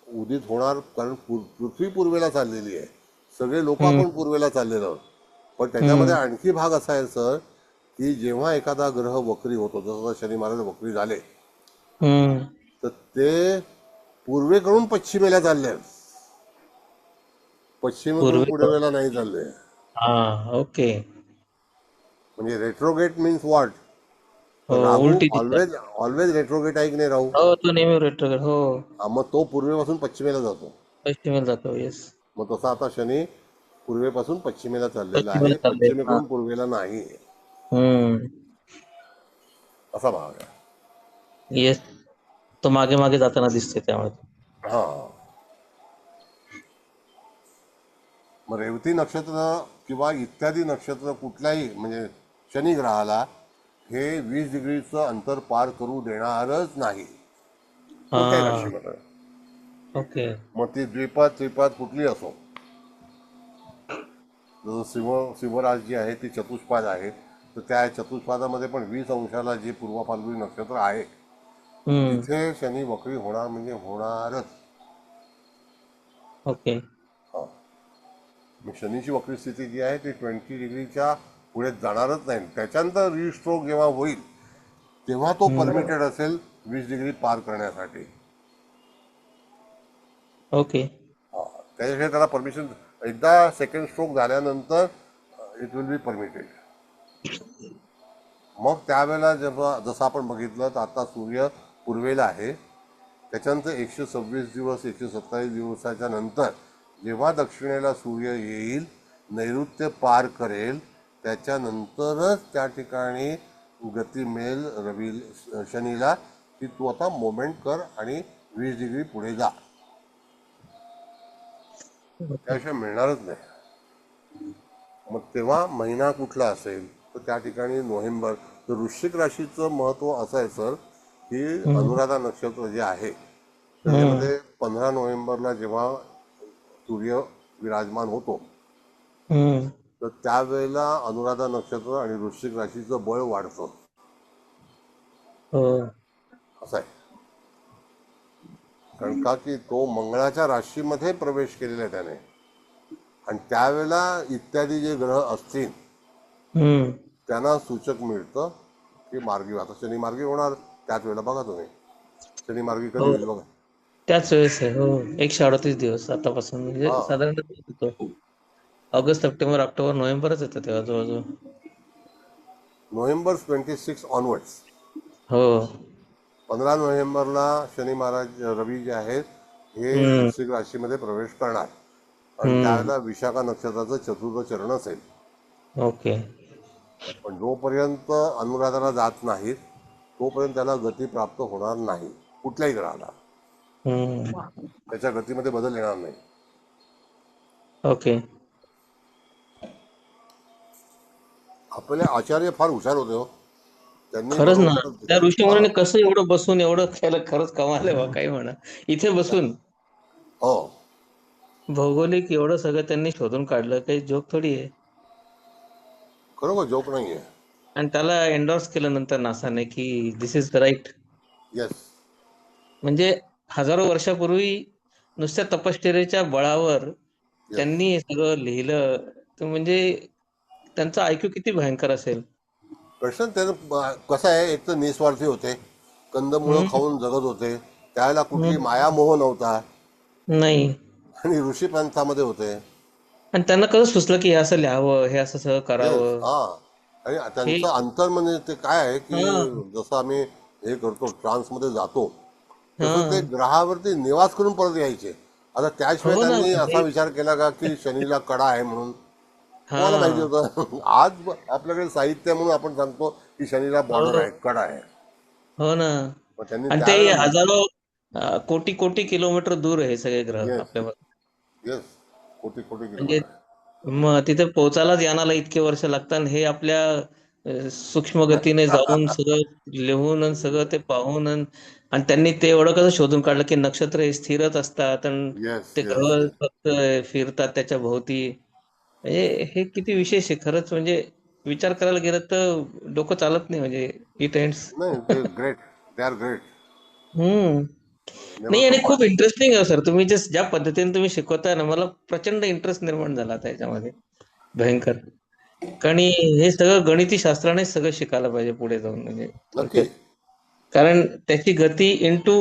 उदित होणार, कारण पृथ्वी पूर्वेला चाललेली आहे. सगळे लोक हम्म. आपण पूर्वेला चाललेलो आहोत. पण त्याच्यामध्ये हम्म. आणखी भाग असा आहे सर की जेव्हा एखादा ग्रह वक्री होतो, जसं शनी महाराज वक्री झाले, हम्म. तर ते पूर्वेकडून पश्चिमेला चालले आहेत, पश्चिमेकडून पूर्वी. पूर्वेला नाही चालले. हा, ओके. म्हणजे रेट्रोगेट मीन्स व्हॉट. हो, राहू उलटी दिशा. ऑलवेज ऑलवेज रेट्रोगेट आहे की नाही राहू. हो, तो नेहमी रेट्रोग्रेड. हो, मग तो पूर्वेपासून पश्चिमेला जातो. पश्चिमेला जातो. येस. मग तसा आता शनी पूर्वेपासून पश्चिमेला चाललेला पश्चिमेला आहे, चालले. हा. पश्चिमेकडून पूर्वेला नाही, हम्म. असा भाग आहे. येस. तो मागे मागे जाताना दिसते त्यामुळे. हा. मग रेवती नक्षत्र किंवा इत्यादी नक्षत्र कुठल्याही म्हणजे शनी ग्रहाला हे 20 डिग्रीचं अंतर पार करू देणारच नाही कोणत्याही हा. राशीमध्ये. ओके. मग ती द्विपाद त्रिपाद कुठली असो. जसं सिंहराज जी आहे ती चतुष्पाद आहे, तर त्या चतुष्पादामध्ये पण 20 अंशाला जे पूर्व फाल्गुनी नक्षत्र आहे हम्म. तिथे शनी वक्री होणार म्हणजे होणारच. ओके. हा. मग शनीची वक्री स्थिती जी आहे ती 20 डिग्रीच्या पुढे जाणारच नाही. त्याच्यानंतर रिस्ट्रोक जेव्हा होईल तेव्हा तो परमिटेड असेल 20 डिग्री पार करण्यासाठी. ओके. हा. त्याच्याशिवाय त्याला परमिशन, एकदा सेकंड स्ट्रोक झाल्यानंतर इट विल बी परमिटेड. मग त्यावेळेला जेव्हा जसं आपण बघितलं तर आता सूर्य पूर्वेला आहे, त्याच्यानंतर 126 दिवस 127 दिवसाच्या नंतर जेव्हा दक्षिणेला सूर्य येईल, नैऋत्य पार करेल, त्याच्यानंतरच त्या ठिकाणी गती मिळेल रवी शनीला की तू आता मोमेंट कर आणि 20 डिग्री पुढे जा. त्याशिवाय मिळणारच नाही. मग तेव्हा महिना कुठला असेल तर त्या ठिकाणी नोव्हेंबर. तर वृश्चिक राशीचं महत्त्व असं आहे सर की अनुराधा नक्षत्र जे आहे त्याच्यामध्ये 15 नोव्हेंबरला जेव्हा सूर्य विराजमान होतो, हम्म. तर त्यावेळेला अनुराधा नक्षत्र आणि वृश्चिक राशीचं बळ वाढतं. हो असं आहे. कारण का की तो मंगळाच्या राशीमध्ये प्रवेश केलेला आहे त्याने, आणि त्यावेळेला इत्यादी जे ग्रह असतील हम्म त्यांना सूचक मिळतं की मार्गी, आता शनी मार्गी होणार त्याच वेळेला. बघा तुम्ही शनी मार्गी कधी हो होईल बघा. त्याच वेळेस आहे. हो 138 दिवस आतापासून, म्हणजे हा, साधारणतः ऑगस्ट सप्टेंबर ऑक्टोबर नोव्हेंबरच येतं तेव्हा जवळजवळ. November 26 onwards. हो 15 नोव्हेंबरला शनी महाराज रवी जे आहेत हे हम्म वृश्चिक राशीमध्ये प्रवेश करणार, आणि हम्म त्यावेळेला विशाखा नक्षत्राचं चतुर्थ चरण असेल. ओके पण जोपर्यंत अनुराधाला जात नाहीत तोपर्यंत त्याला गती प्राप्त होणार नाही कुठल्याही ग्रहाला. हम्म त्याच्या गतीमध्ये बदल येणार नाही. ओके आपले आचार्य फार हुशार होते हो. त्यांनी खरंच ना, बरोबर त्या हा, ऋषीमुनीने कसं एवढं बसून एवढं केलं, खरंच कमाल आहे बा. काही म्हणा, इथे बसून हो भौगोलिक एवढं सगळं त्यांनी शोधून काढलं, काही जोक थोडी आहे. खरोखर जोक नाहीये. आणि त्याला एंडोर्स केलं नंतर नासाने की दिस इज द राईट. येस म्हणजे हजारो वर्षापूर्वी नुसत्या तपश्चर्येच्या बळावर येस. त्यांनी हे सगळं लिहिलं. तर म्हणजे त्यांचा आयक्यू किती भयंकर असेल. प्रश्न त्यानं कसं आहे, एक तर निस्वार्थी होते, कंदमुळं हम्म खाऊन जगत होते, त्यावेळेला कुठली हम्म मायामोह नव्हता, नाही. आणि ऋषी पंथामध्ये होते. आणि त्यांना कसं सुचलं की हे असं लिहावं, हे असं सगळं येस करावं. हा. आणि हे त्यांचं अंतर म्हणजे ते काय आहे की हा जसं आम्ही हे करतो ट्रान्समध्ये जातो हा तसं ते ग्रहावरती निवास करून परत यायचे. आता त्याशिवाय हो ना. त्यांनी असा हे विचार केला का की शनीला कडा आहे म्हणून? हा कोणाला माहिती होतं? आज आपल्याकडे साहित्य म्हणून आपण सांगतो की शनीला बॉर्डर हो आहे, कडा आहे. हो ना. मग त्यांनी आणि ते त्यावेळेला हजारो कोटी कोटी किलोमीटर दूर आहे हे सगळे ग्रह येस आपल्यापासून. येस कोटी कोटी म्हणजे किलोमीटर आहे. मग तिथे पोहोचायलाच यानाला इतके वर्ष लागतात, आणि हे आपल्या सूक्ष्म गतीने जाऊन सगळं लिहून आणि सगळं ते पाहून आणि त्यांनी ते एवढं कसं शोधून काढलं की नक्षत्र हे स्थिरच असतात आणि येस ते येस ग्रह येस. फक्त फिरतात त्याच्या भोवती. म्हणजे हे किती विशेष आहे खरंच. म्हणजे विचार करायला गेलं तर डोकं चालत नाही. म्हणजे इट एंड्स. नाही ते ग्रेट, दे आर ग्रेट, हम्म नेवर नाही, आणि कम्पेअर. खूप इंटरेस्टिंग आहे सर. तुम्ही ज्या पद्धतीने तुम्ही शिकवताय ना, मला प्रचंड इंटरेस्ट निर्माण झाला त्याच्यामध्ये, भयंकर. कारण हे सगळं गणिती शास्त्राने सगळं शिकायला पाहिजे पुढे जाऊन, म्हणजे नक्की. थोडक्यात. कारण त्याची गती इंटू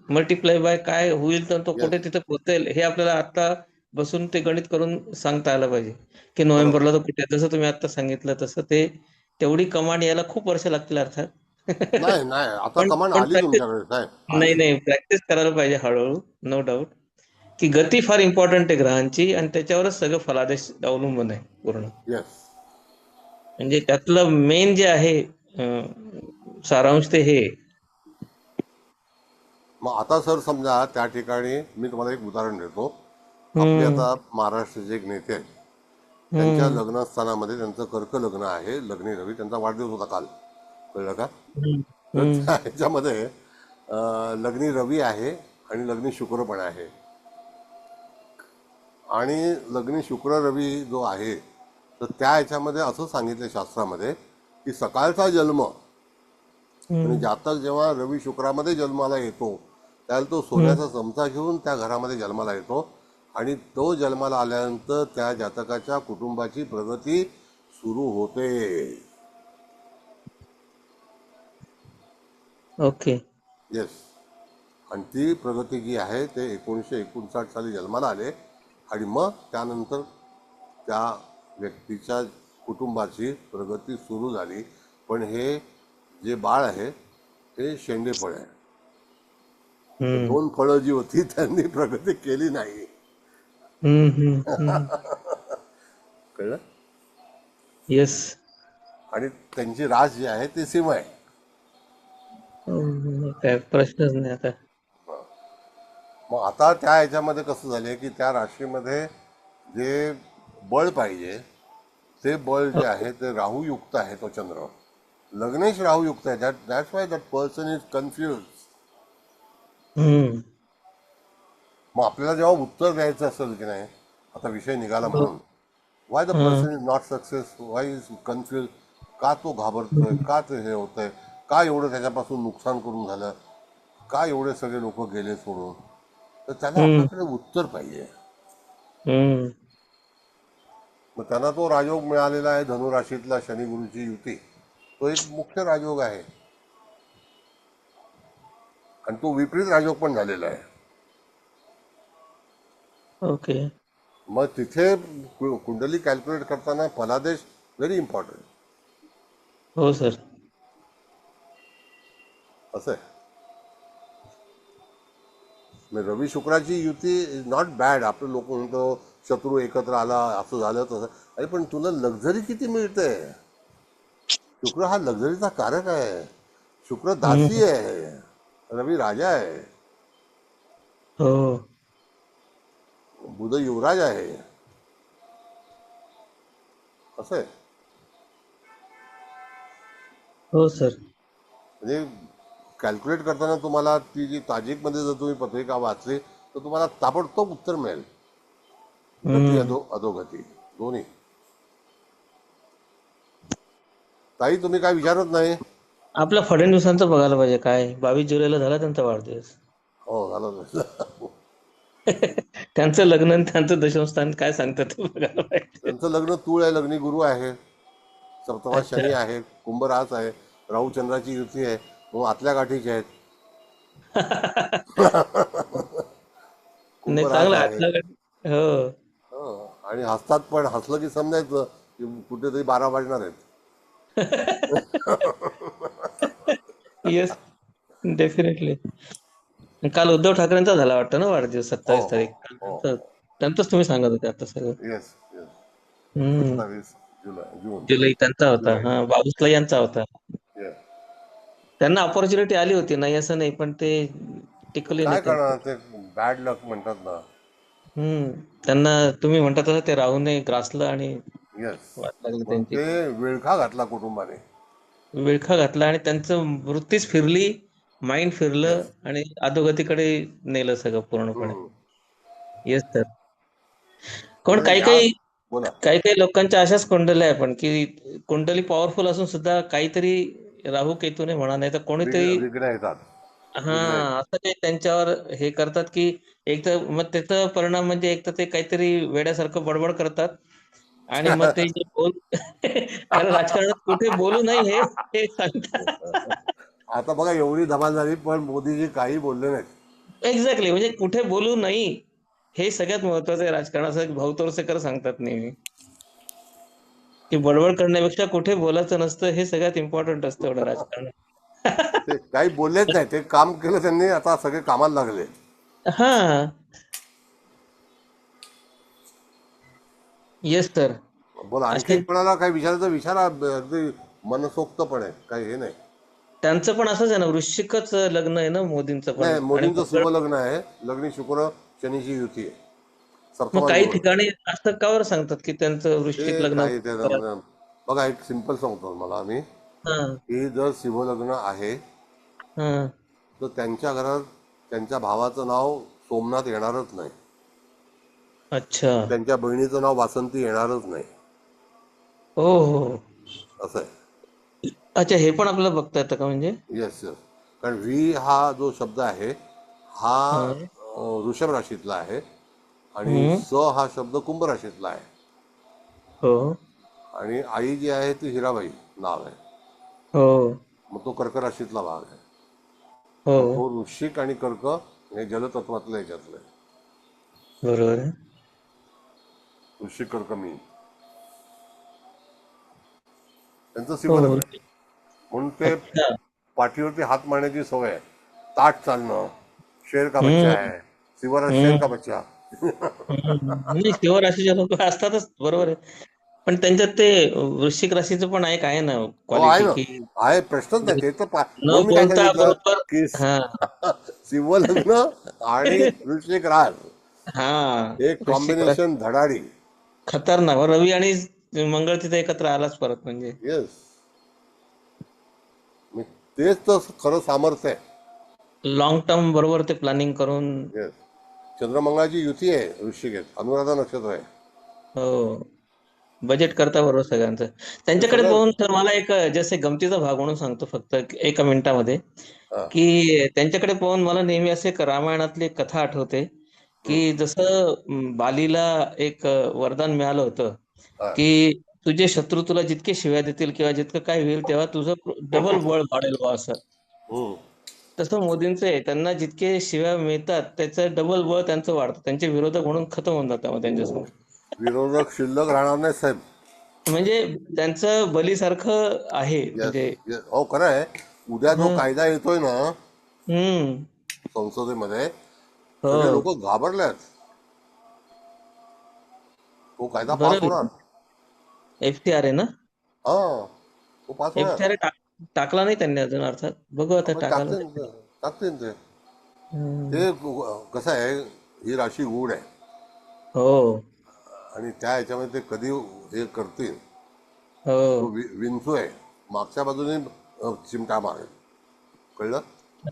मल्टिप्लाय बाय काय होईल, तर तो कुठे येस तिथे पोहोचेल, हे आपल्याला आता बसून ते गणित करून सांगता आलं पाहिजे की बरोबर. नोव्हेंबरला तो कुठे. जसं तुम्ही आता सांगितलं तसं ते तेवढी कमांड यायला खूप वर्ष लागतील अर्थात. नाही नाही, आता पण कमांड पण आली प्रॅक्टिस, तुमच्याकडे साहेब, नाही आली. नाही, प्रॅक्टिस करायला पाहिजे हळूहळू. नो डाऊट की गती फार इम्पॉर्टंट आहे ग्रहांची, आणि त्याच्यावरच सगळं फलादेश अवलंबून आहे पूर्ण. येस. म्हणजे त्यातलं मेन जे आहे सारांश ते हे. मग आता सर समजा त्या ठिकाणी मी तुम्हाला एक उदाहरण देतो. आपले हम्म आता महाराष्ट्राचे एक नेते आहेत, त्यांच्या हम्म लग्नस्थानामध्ये त्यांचं कर्क लग्न आहे, लग्नी रवी, त्यांचा वाढदिवस होता काल, कळलं का? हम्म तर हम्म त्या ह्याच्यामध्ये लग्नी रवी आहे आणि लग्नी शुक्र पण आहे. आणि लग्नी शुक्र रवी जो आहे तर त्या ह्याच्यामध्ये असं सांगितलं शास्त्रामध्ये की सकाळचा जन्म, म्हणजे हम्म जातक जेव्हा रवी शुक्रामध्ये जन्माला येतो त्याला तो हम्म सोन्याचा चमचा घेऊन त्या घरामध्ये जन्माला येतो, आणि तो जन्माला आल्यानंतर त्या जातकाच्या कुटुंबाची प्रगती सुरू होते. ओके. येस. आणि ती प्रगती जी आहे ते 1959 साली जन्माला आले, आणि मग त्यानंतर त्या व्यक्तीच्या कुटुंबाची प्रगती सुरू झाली. पण हे जे बाळ आहे ते शेंडे फळ आहे. हम्म 2 फळं जी होती त्यांनी प्रगती केली नाही, हम्म कळलं? येस. आणि त्यांची रास जी आहे ती सिंह आहे. काय प्रश्नच नाही आता. मग आता त्या ह्याच्यामध्ये कसं झालंय की त्या राशीमध्ये जे बळ पाहिजे ते बळ जे आहे ते राहूयुक्त आहे. तो चंद्र लग्नेश राहूयुक्त आहे. That's why that person is confuse. हम्म मग आपल्याला जेव्हा उत्तर द्यायचं असेल की नाही, आता विषय निघाला म्हणून, why the person is not success, Y is confuse, का तो घाबरतोय, का ते हे होतंय, का एवढं त्याच्यापासून नुकसान करून झालं, का एवढे सगळे लोक गेले सोडून. तर त्याला आपल्याकडे उत्तर पाहिजे. हम्म. मग त्यांना तो राजयोग मिळालेला आहे धनुराशीतला शनी गुरुची युती, तो एक मुख्य राजयोग आहे आणि तो विपरीत राजयोग पण झालेला आहे. ओके. मग तिथे कुंडली कॅल्क्युलेट करताना फलादेश व्हेरी इम्पॉर्टंट. हो सर. असं आहे. म्हणजे रवी शुक्राची युती इज नॉट बॅड. आपले लोक म्हणतो शत्रू एकत्र आला, असं झालं तसं. अरे पण तुला लक्झरी किती मिळते. शुक्र हा लक्झरीचा कारक आहे. शुक्र दासी आहे, रवी राजा आहे, हो. बुध युवराज आहे. असं आहे. हो सर. म्हणजे कॅल्क्युलेट करताना तुम्हाला ती जी ताजिकमध्ये जर तुम्ही पत्रिका वाचली तर तुम्हाला ताबडतोब उत्तर मिळेल. गती अधोगती दोन्ही. ताई तुम्ही काय विचारत नाही. आपल्या फडणवीसांचं बघायला पाहिजे काय. 22 जुलैला झाला त्यांचा वाढदिवस. हो झालं. त्यांचं लग्न आणि त्यांचं दशमस्थान काय सांगतात ते बघायला पाहिजे. त्यांचं लग्न तूळ आहे, लग्नी गुरु आहे, सप्तमात शनी आहे, कुंभ रास आहे, राहू चंद्राची युती आहे, मग आतल्या गाठीचे आहेत. कुंभ नाही रास चांगलं आहे. आहे. हो. हो. आणि हसतात पण, हसलं की समजायचं की कुठेतरी 12 वाजणार आहेत. Yes, definitely. काल उद्धव ठाकरेंचा झाला वाटतं ना वाढदिवस, 27 तारीख. हो. त्यांचंच तुम्ही सांगत होते आता सगळं. Yes yes. हम्म. 27 जून. जुलै त्यांचा होता. जुलै. हा, बाबूसला यांचा होता. Yes. त्यांना ऑपॉर्च्युनिटी आली होती, नाही असं नाही, पण ते टिकले काय नाही. करणार, ते बॅड लक म्हणतात ना. त्यांना तुम्ही म्हणता तसं ते राहूने ग्रासलं आणि येस. वाट लागली मग त्यांची. ते विळखा घातला कुटुंबाने. विळखा घातला आणि त्यांचं वृत्तीच फिरली, माइंड फिरलं आणि अधोगतीकडे नेलं सगळं पूर्णपणे. Yes sir. कोण काही काही बोला. काही काही लोकांच्या अशाच कुंडल्या आहे पण की कुंडली पॉवरफुल असून सुद्धा काहीतरी राहू केतूने म्हणा, नाही तर कोणीतरी विघ्न येतात. हा असं काही त्यांच्यावर हे करतात की एक तर मग त्याचा परिणाम म्हणजे एक तर ते काहीतरी वेड्यासारखं बडबड करतात आणि मग ते जे बोल खरं राजकारणात कुठे बोलू नाही हे सांगतात. आता बघा एवढी धमाल झाली पण मोदीजी काही बोलले नाहीत. एक्झॅक्टली, म्हणजे कुठे बोलू नाही हे सगळ्यात महत्वाचं आहे राजकारणाचं. भाऊ तोरसेकर सांगतात नेहमी की बडबड करण्यापेक्षा कुठे बोलायचं नसतं हे सगळ्यात इम्पॉर्टंट असतं एवढं राजकारणात. ते काही बोललेच नाही, ते काम केलं त्यांनी, आता सगळे कामाला लागले. हा. Yes sir. बोला. आणखी कोणाला काही विचारायचं विचारा, अगदी मनसोक्तपणे, काही हे नाही. त्यांचं पण असंच आहे ना, वृश्चिकच लग्न आहे ना मोदींचं पण. नाही, आणि मोदींचं शुभ लग्न आहे, लग्नी शुक्र शनीची युती आहे. मग काही ठिकाणी असं का बरं सांगतात की त्यांचं वृश्चिक लग्न. बघा एक सिंपल सांगतो मला आम्ही, की जर शुभ लग्न आहे तर त्यांच्या घरात त्यांच्या भावाचं नाव सोमनाथ येणारच नाही. अच्छा. त्यांच्या बहिणीचं नाव वासंती येणारच नाही. हो हो. असं आहे. अच्छा, हे पण आपल्याला बघता येतं का म्हणजे. Yes yes. कारण व्ही हा जो शब्द आहे हा वृषभ राशीतला आहे आणि स हा शब्द कुंभ राशीतला आहे. हो. आणि आई जी आहे ती हिराबाई नाव आहे. हो. मग तो कर्क राशीतला भाग आहे. हो. तो वृश्चिक आणि कर्क हे जलतत्वातलं ह्याच्यातलं आहे. बरोबर आहे. वृश्चिक कर्क मीन त्यांचं शुभ लग्न आहे. म्हणून ते पाठीवरती हात मारण्याची सवय आहे. ताट चालणं, शेर का बच्चा आहे, शिवराज शेर का बच्चा. नाही, शिवराशीचे लोक असतातच, बरोबर आहे. पण त्यांच्यात ते वृश्चिक राशीचं पण एक आहे ना क्वालिटी की आहे, प्रश्नच नाही. ते तर न मी काय बोलता सांगितलं बरोबर. की शिव लग्न आणि वृश्चिक राज हे कॉम्बिनेशन धडाडी खतरनाक. रवी आणि मंगळ तिथे एकत्र आलाच परत म्हणजे. येस. तेच तर खरं सामर्थ्य आहे. लॉंग टर्म बरोबर ते प्लॅनिंग करून. चंद्रमंगळाची युती आहे वृश्चिकेत, अनुराधा नक्षत्र आहे. हो. बजेट करता बरोबर सगळ्यांचं. त्यांच्याकडे सगळं पाहून तर मला एक जसे गमतीचा भाग म्हणून सांगतो फक्त एका मिनिटामध्ये, हा, की त्यांच्याकडे पाहून मला नेहमी असे एक रामायणातली एक कथा आठवते, हम्म, की जसं बालीला एक वरदान मिळालं होतं, हा, की तुझे शत्रू तुला जितके शिव्या देतील किंवा जितकं काय होईल तेव्हा तुझं डबल बळ वाढेल बा असं. हम्म. तसं मोदींचं आहे, त्यांना जितके शिव्या मिळतात त्याचं डबल बळ त्यांचं वाढतं, त्यांचे विरोधक म्हणून खतम होऊन जातात मग त्यांच्यासमोर. विरोधक शिल्लक राहणार नाही साहेब. म्हणजे त्यांचं बलीसारखं आहे येस, म्हणजे. येस, हो खरं आहे. उद्या जो हं, कायदा येतोय ना हम्म, संसदेमध्ये, सगळे हो, लोक घाबरलेत. तो कायदा पास होणार. बरं. FTR आहे ना? हा, तो पास होणार. FTR टाकला नाही त्यांनी अजून, अर्थात बघू आता आपण टाकायला. टाकतील ते. हम्म, ते कसं आहे, ही राशी गूढ आहे हो, आणि त्या ह्याच्यामध्ये ते कधी हे करतील. तो हो. विंचू आहे, मागच्या बाजूने चिमटा मारेल, कळलं.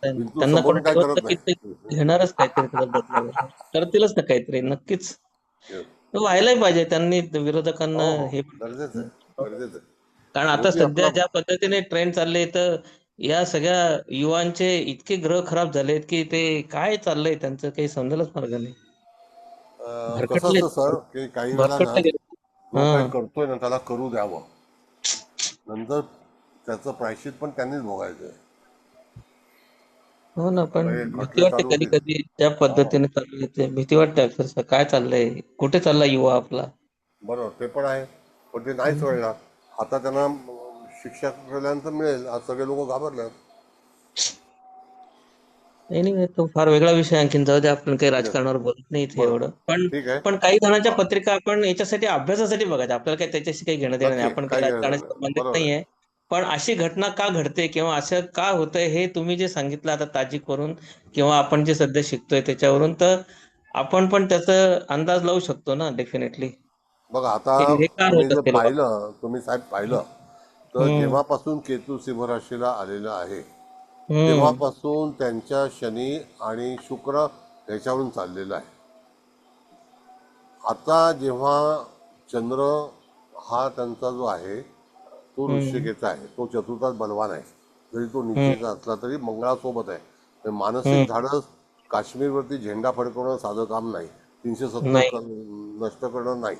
विंचू त्यांना समोरून कोणाला काय वाटतं करत की ते नाही. घेणारच काहीतरी त्याचा बदला वगैरे. करतीलच ना काहीतरी नक्कीच. Yes. तो व्हायलाही पाहिजे त्यांनी विरोधकांना हो, हो, हे पण गरजेचं करायचं. आहे, गरजेचं आहे. कारण आता मोदी सध्या आपला ज्या पद्धतीने ट्रेंड चालले तर या सगळ्या युवांचे इतके ग्रह खराब झालेत की ते काय चाललंय त्यांचं काही समजायलाच मार्ग नाही. कसं भरकटले असतं सर, की काही वेळा ना भरकटले गेले. जो काही हा, करतोय ना त्याला करू द्यावं, नंतर त्याचं प्रायश्चित पण त्यांनीच भोगायचं आहे. हो ना, पण आता हे भीती खटले वाटते चालू कधी होतील. कधी त्या हो, पद्धतीने चालू ते भीती वाटते अक्षरशः. काय चाललंय, कुठे चालला युवा आपला. बरोबर, ते पण आहे. पण ते नाहीच वळणार. आता त्यांना शिक्षा केल्यानंतर मिळेल. आज सगळे लोक घाबरले. एनिवे तो फार वेगळा विषय, आणखीन जाऊ दे, आपण काही येस, राजकारणावर बोलत नाही इथे बरोबर, एवढं. पण ठीक आहे. पण काही जणांच्या हा, पत्रिका आपण याच्यासाठी अभ्यासासाठी बघायच्या, आपल्याला काही त्याच्याशी काही घेणं देणं नाही, नक्की आपण काही काय घेणार राजकारणाशी नाही, संबंधित बरोबर आहे. नाहीये. पण अशी घटना का घडते किंवा असं का होतंय हे तुम्ही जे सांगितलं आता ताजिकवरून किंवा आपण जे सध्या शिकतोय त्याच्यावरून, तर आपण पण त्याचा अंदाज लावू शकतो ना डेफिनेटली, बघा आता, की हे का तुम्ही होत जर असेल बा. पाहिलं, तुम्ही साहेब पाहिलं, तर हम्म, जेव्हापासून केतू सिंहराशीला आलेला आहे हम्म, तेव्हापासून त्यांच्या शनी आणि शुक्र ह्याच्यावरून चाललेला आहे. आता जेव्हा चंद्र हा त्यांचा जो आहे तो हम्म, वृश्चिकेचा आहे, तो चतुर्थात बलवान आहे. जरी तो हम्म, नीचेचा असला तरी मंगळासोबत आहे. तर मानसिक हम्म, धाडस, काश्मीरवरती झेंडा फडकवणं साधं काम नाही. 370 नाही, नष्ट करणं नाही.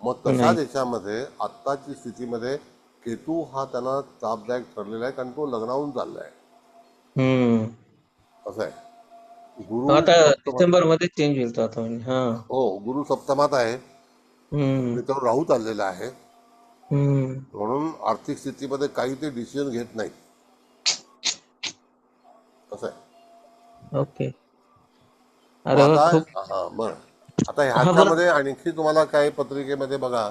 मग तशा नाही. देशामध्ये आत्ताची स्थितीमध्ये केतू हा त्यांना त्रासदायक ठरलेला आहे, कारण तो लग्नाहून चालला आहे. हम्म. असं आहे. तो गुरु आता सप्तमात, डिसेंबर मध्ये चेंज होईल तो आता म्हणजे. हा. हो, गुरु सप्तमात आहे हम्म, आणि तो राहू चाललेला आहे. हम्म. म्हणून आर्थिक स्थितीमध्ये काही ते डिसिजन घेत नाही. असं आहे. ओके. मग अरे वा, आता, खूप. हा बरं, आता हा, बोला. ह्याच्यामध्ये आणखी तुम्हाला काही पत्रिकेमध्ये बघा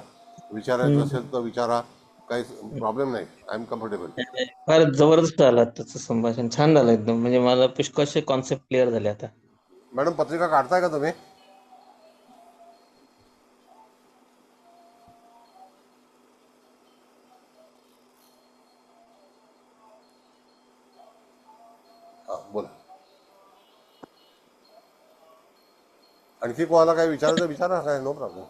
विचारायचं हम्म. असेल तर विचारा. काही प्रॉब्लेम नाही. I am comfortable. फार जबरदस्त आला त्याचं संभाषण, छान झालं एकदम. म्हणजे मला पुष्कळशे कॉन्सेप्ट क्लिअर झाले आता. मॅडम, पत्रिका काढताय का तुम्ही? हा, बोला. आणखी कोणाला काही विचारायचं विचारा, काय नो प्रॉब्लेम.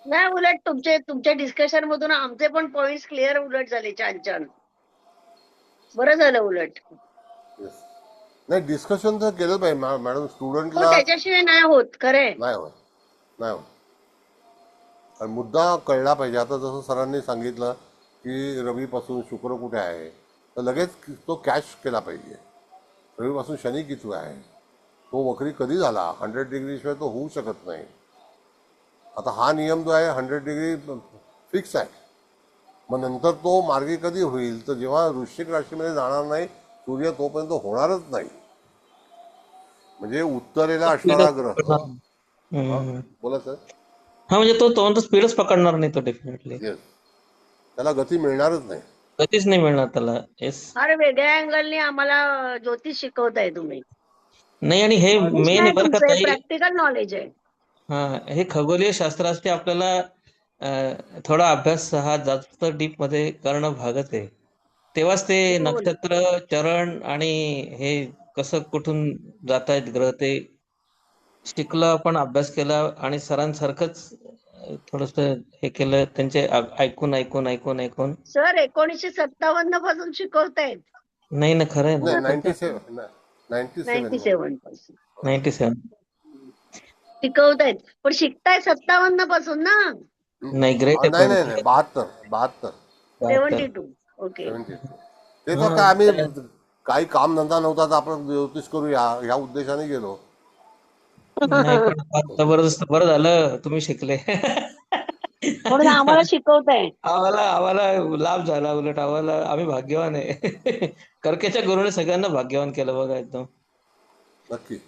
नाही, उलट तुमच्या डिस्कशन मधून आमचे पण पॉइंट क्लिअर उलट झाले, छान छान. बरं झालं उलट. येस, नाही डिस्कशन तर केलं पाहिजे मॅडम. हो, स्टुडंटला त्याच्याशिवाय नाही होत, खरंय. नाही होत, नाही होत. आणि मुद्दा कळला पाहिजे. आता जसं सरांनी सांगितलं की रवीपासून शुक्र कुठे आहे, तर लगेच तो कॅच केला पाहिजे. रवीपासून शनी किती आहे, तो वक्री कधी झाला, 100 डिग्रीशिवाय तो होऊ शकत नाही. आता हा नियम जो आहे 100 डिग्री फिक्स आहे. मग नंतर तो मार्गी कधी होईल, तर जेव्हा वृश्चिक राशीमध्ये जाणार नाही सूर्य, तोपर्यंत होणारच नाही. म्हणजे उत्तरेला स्पीडच असणारा ग्रह, पकडणार. हा हम्म. बोला सर. हा, म्हणजे तो स्पीडच पकडणार नाही तो डेफिनेटली. येस, त्याला गती मिळणारच नाही. कधीच नाही मिळणार त्याला. येस. फार वेगळ्या अँगलने आम्हाला ज्योतिष शिकवताय तुम्ही. नाही, आणि हे नॉलेज मेन नाही आहे बरं का तुमचं, हे ताई. प्रॅक्टिकल नॉलेज आहे. हा, हे खगोलीय शास्त्राचे आपल्याला थोडा अभ्यास हा जास्त डीप मध्ये करणं भागच आहे. तेव्हाच ते हो ना. नक्षत्र, चरण आणि हे कसं कुठून जात आहेत ग्रह ते शिकलं, आपण अभ्यास केला आणि सरांसारखंच थोडस हे केलं त्यांचे ऐकून ऐकून ऐकून ऐकून. सर 1957 पासून शिकवतायत. नाही ना, खरं आहे नाही, ना. 97 97 97 पासून 97. शिकवतायत, पण शिकताय 57 पासून ना. नाही, ग्रेट आहे नाही पण. नाही नाही 72 72. ओके. 72 ते तर हा, काय आम्ही काही काम धंदा नव्हता तर आपण ज्योतिष करूया ह्या उद्देशाने गेलो. नाही पण फार जबरदस्त, बरं झालं तुम्ही शिकले. म्हणून आम्हाला शिकवताय. आम्हाला आम्हाला लाभ झाला, उलट आम्हाला, आम्ही भाग्यवान आहे. कर्केच्या गुरुने सगळ्यांना भाग्यवान केलं बघा एकदम. नक्की.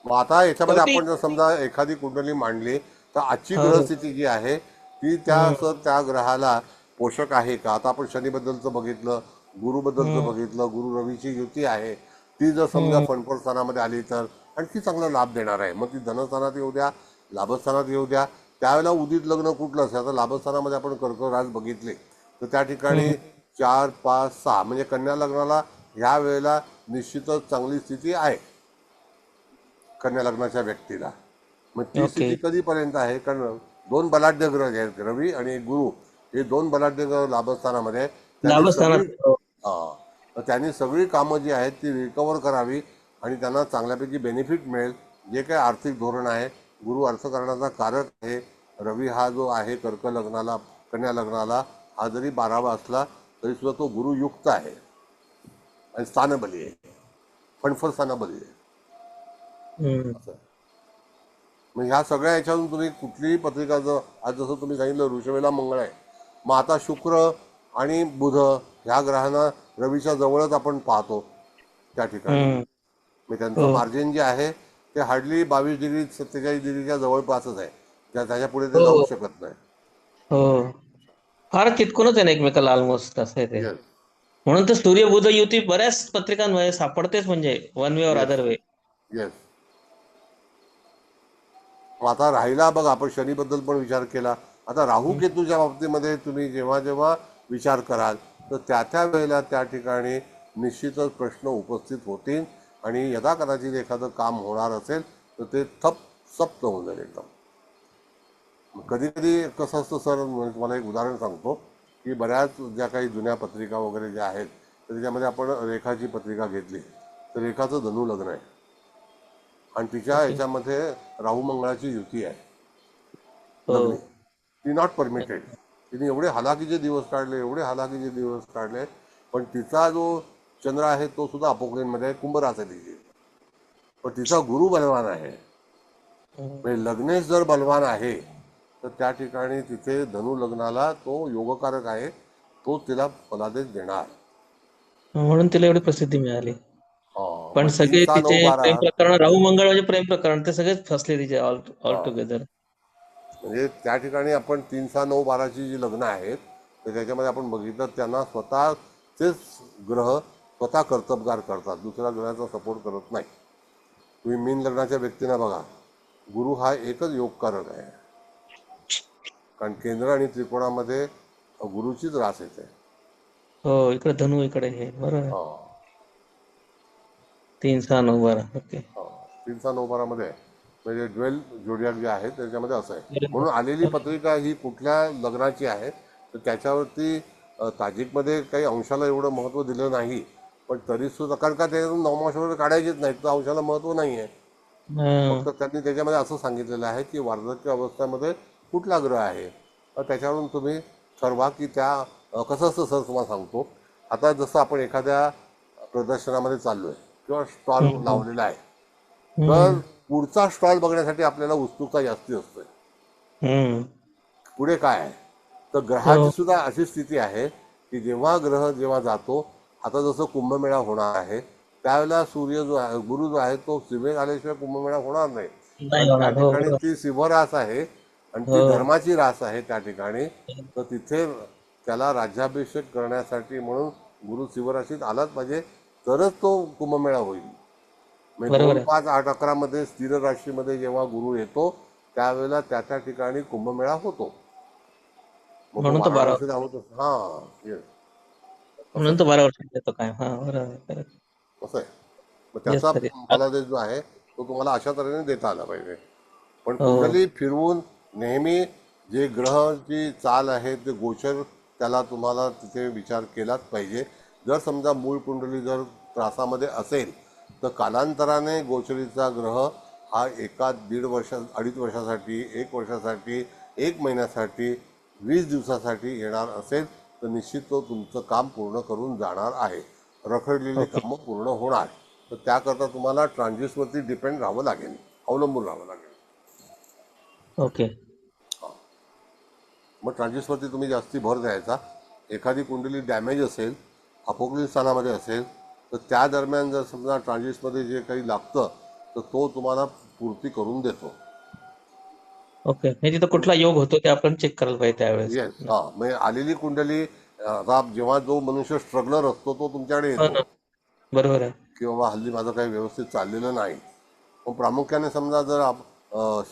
मग आता याच्यामध्ये शेवटी आपण जर समजा एखादी कुंडली मांडली तर आजची हो. ग्रहस्थिती जी आहे ती त्या ग्रहाला पोषक आहे का. आता आपण शनीबद्दलचं बघितलं, गुरुबद्दलचं बघितलं, गुरु रवीची युती आहे ती जर समजा फणफळ स्थानामध्ये आली तर आणखी चांगला लाभ देणार आहे. मग ती धनस्थानात येऊ द्या, लाभस्थानात येऊ द्या. त्यावेळेला उदित लग्न कुठलं असेल, आता लाभस्थानामध्ये आपण कर्क राज बघितले तर त्या ठिकाणी 4, 5, 6 म्हणजे कन्या लग्नाला ह्या वेळेला निश्चितच चांगली स्थिती आहे कन्या लग्नाच्या व्यक्तीला. मग ती ओके. स्थिती कधीपर्यंत आहे, कारण 2 बलाढ्य ग्रह जे आहेत रवी आणि गुरु, हे 2 बलाढ्य ग्रह लाभस्थानामध्ये आहेत. त्यांनी लाभस्थानात. सगळी तर त्यांनी सगळी कामं जी आहेत ती रिकवर करावी आणि त्यांना चांगल्यापैकी बेनिफिट मिळेल. जे काही आर्थिक धोरण आहे, गुरु अर्थकारणाचा कारक आहे, रवी हा जो आहे कर्क लग्नाला कन्या लग्नाला हा जरी 12वा असला तरी सुद्धा तो गुरुयुक्त आहे आणि स्थानबली आहे, फणफळ स्थानबली आहे. मग ह्या सगळ्या याच्यातून तुम्ही कुठलीही पत्रिका जर आज जसं तुम्ही सांगितलं वृषभेला मंगळ आहे, मग आता शुक्र आणि बुध ह्या ग्रहांना रवीच्या जवळच आपण पाहतो त्या ठिकाणी. मग त्यांचं मार्जिन जे आहे ते हार्डली 22 डिग्री 47 डिग्रीच्या जवळपासच आहे. त्याच्या पुढे ते जाऊ शकत नाही. हो, फार चिटकूनच आहे ना एकमेकाला, ऑलमोस्ट असं आहे ते. येस म्हणून तर सूर्य बुध युती बऱ्याच पत्रिकांमध्ये सापडतेच, म्हणजे वन वे और अदर वे. येस. मग आता राहिला बघ, आपण शनीबद्दल पण विचार केला. आता राहू केतूच्या बाबतीमध्ये तुम्ही जेव्हा जेव्हा विचार कराल तर त्या वेळेला त्या ठिकाणी निश्चितच प्रश्न उपस्थित होतील आणि यदा कदाचित एखादं काम होणार असेल तर ते सप्त होऊन जाईल एकदम. कधी कधी कसं असतं सर, मला एक उदाहरण सांगतो की बऱ्याच ज्या काही जुन्या पत्रिका वगैरे ज्या आहेत तर त्याच्यामध्ये आपण रेखाची पत्रिका घेतली तर रेखाचं धनु लग्न आहे आणि तिच्या ह्याच्यामध्ये राहू मंगळाची युती आहे लग्नी. ती नॉट परमिटेड. तिने एवढे हालाकीचे दिवस काढले पण तिचा जो चंद्र आहे तो सुद्धा अपोक्लिनमध्ये आहे, कुंभ रास आहे तिची, पण तिचा गुरु बलवान आहे. म्हणजे लग्नेश जर बलवान आहे तर त्या ठिकाणी तिथे धनु लग्नाला तो योगकारक आहे, तो तिला फलादेश देणार. म्हणून तिला एवढी प्रसिद्धी मिळाली. पण मग सगळे 3, 6, 9, तिचे 12 प्रेम प्रकरण, राहू मंगळ म्हणजे प्रेम प्रकरण, ते सगळेच फसले तिचे ऑल टुगेदर. म्हणजे त्या ठिकाणी आपण 3, 6, 9, 12ची जी लग्न आहेत तर त्याच्यामध्ये आपण बघितलं त्यांना स्वतःचेच ग्रह स्वतः कर्तबगार करतात, दुसऱ्या ग्रहाचा सपोर्ट करत नाही. तुम्ही मीन लग्नाच्या व्यक्तींना बघा, गुरु हा एकच योगकारक आहे, कारण केंद्र आणि त्रिकोणामध्ये गुरुचीच रास येते. हो, इकडे धनु, इकडे हे, बरोबर. 3, 6, 9, 12. ओके. 3, 6, 9, 12 म्हणजे ड्वेल जोडियाक जे आहे त्याच्यामध्ये असं आहे. म्हणून आलेली पत्रिका ही कुठल्या लग्नाची आहे तर त्याच्यावरती ताजिकमध्ये काही अंशाला एवढं महत्त्व दिलं नाही, पण तरी सुद्धा, कारण का त्याच्यातून नवमास वगैरे काढायचेच नाहीत तर अंशाला महत्त्व नाही आहे. फक्त त्यांनी त्याच्यामध्ये असं सांगितलेलं आहे की वार्धक्य अवस्थेमध्ये कुठला ग्रह आहे, तर त्याच्यावरून तुम्ही ठरवा की त्या कसं असतं. सर तुम्हाला सांगतो, आता जसं आपण एखाद्या प्रदर्शनामध्ये चाललो आहे किंवा स्टॉल लावलेला आहे तर पुढचा स्टॉल बघण्यासाठी आपल्याला उत्सुकता जास्ती असते. पुढे काय आहे तर ग्रहाची सुद्धा अशी स्थिती आहे की जेव्हा जातो, आता जसं कुंभमेळा होणार आहे त्यावेळेला सूर्य जो आहे, गुरु जो आहे तो सीमेत आल्याशिवाय कुंभमेळा होणार नाही. त्या ठिकाणी ती शिव रास आहे आणि ती धर्माची रास आहे त्या ठिकाणी. तर तिथे त्याला राज्याभिषेक करण्यासाठी म्हणून गुरु शिवराशीत आलाच पाहिजे तरच तो कुंभमेळा होईल. म्हणजे 2, 5, 8, 11 मध्ये स्थिर राशीमध्ये जेव्हा गुरु येतो त्यावेळेला त्या ठिकाणी कुंभमेळा होतो. म्हणून तो 12 वाराणसीत होतो. येस म्हणून तो 12 वर्षात येतो काय. बरोबर. असं आहे. मग त्याचा फलादेश जो आहे तो तुम्हाला अशा तऱ्हेने देता आला पाहिजे. पण कुंडली फिरवून नेहमी जे ग्रहाची चाल आहे ते गोचर, त्याला तुम्हाला तिथे विचार केलाच पाहिजे. जर समजा मूळ कुंडली जर त्रासामध्ये असेल तर कालांतराने गोचरीचा ग्रह हा एका 1.5 वर्षासाठी, 1 वर्षासाठी, 1 महिन्यासाठी, 20 दिवसासाठी येणार असेल तर निश्चित तो तुमचं काम पूर्ण करून जाणार आहे. रखडलेली ओके कामं पूर्ण होणार. तर त्याकरता तुम्हाला ट्रान्झिट्सवरती डिपेंड राहावं लागेल, अवलंबून राहावं लागेल. ओके मग ट्रान्झिट्सवरती तुम्ही जास्ती भर द्यायचा. एखादी कुंडली डॅमेज असेल, अपोक्लिस स्थानामध्ये असेल तर त्या दरम्यान जर समजा ट्रान्झिट्समध्ये जे काही लागतं तर तो तुम्हाला पूर्ती करून देतो. ओके म्हणजे तिथं कुठला योग होतो ते आपण चेक करायला पाहिजे त्यावेळेस. येस, हां. म्हणजे आलेली कुंडली, आता जेव्हा जो मनुष्य स्ट्रगलर असतो तो तुमच्याकडे हो येतो ना, बरोबर आहे. की बाबा हल्ली माझं काही व्यवस्थित चाललेलं नाही. पण प्रामुख्याने समजा जर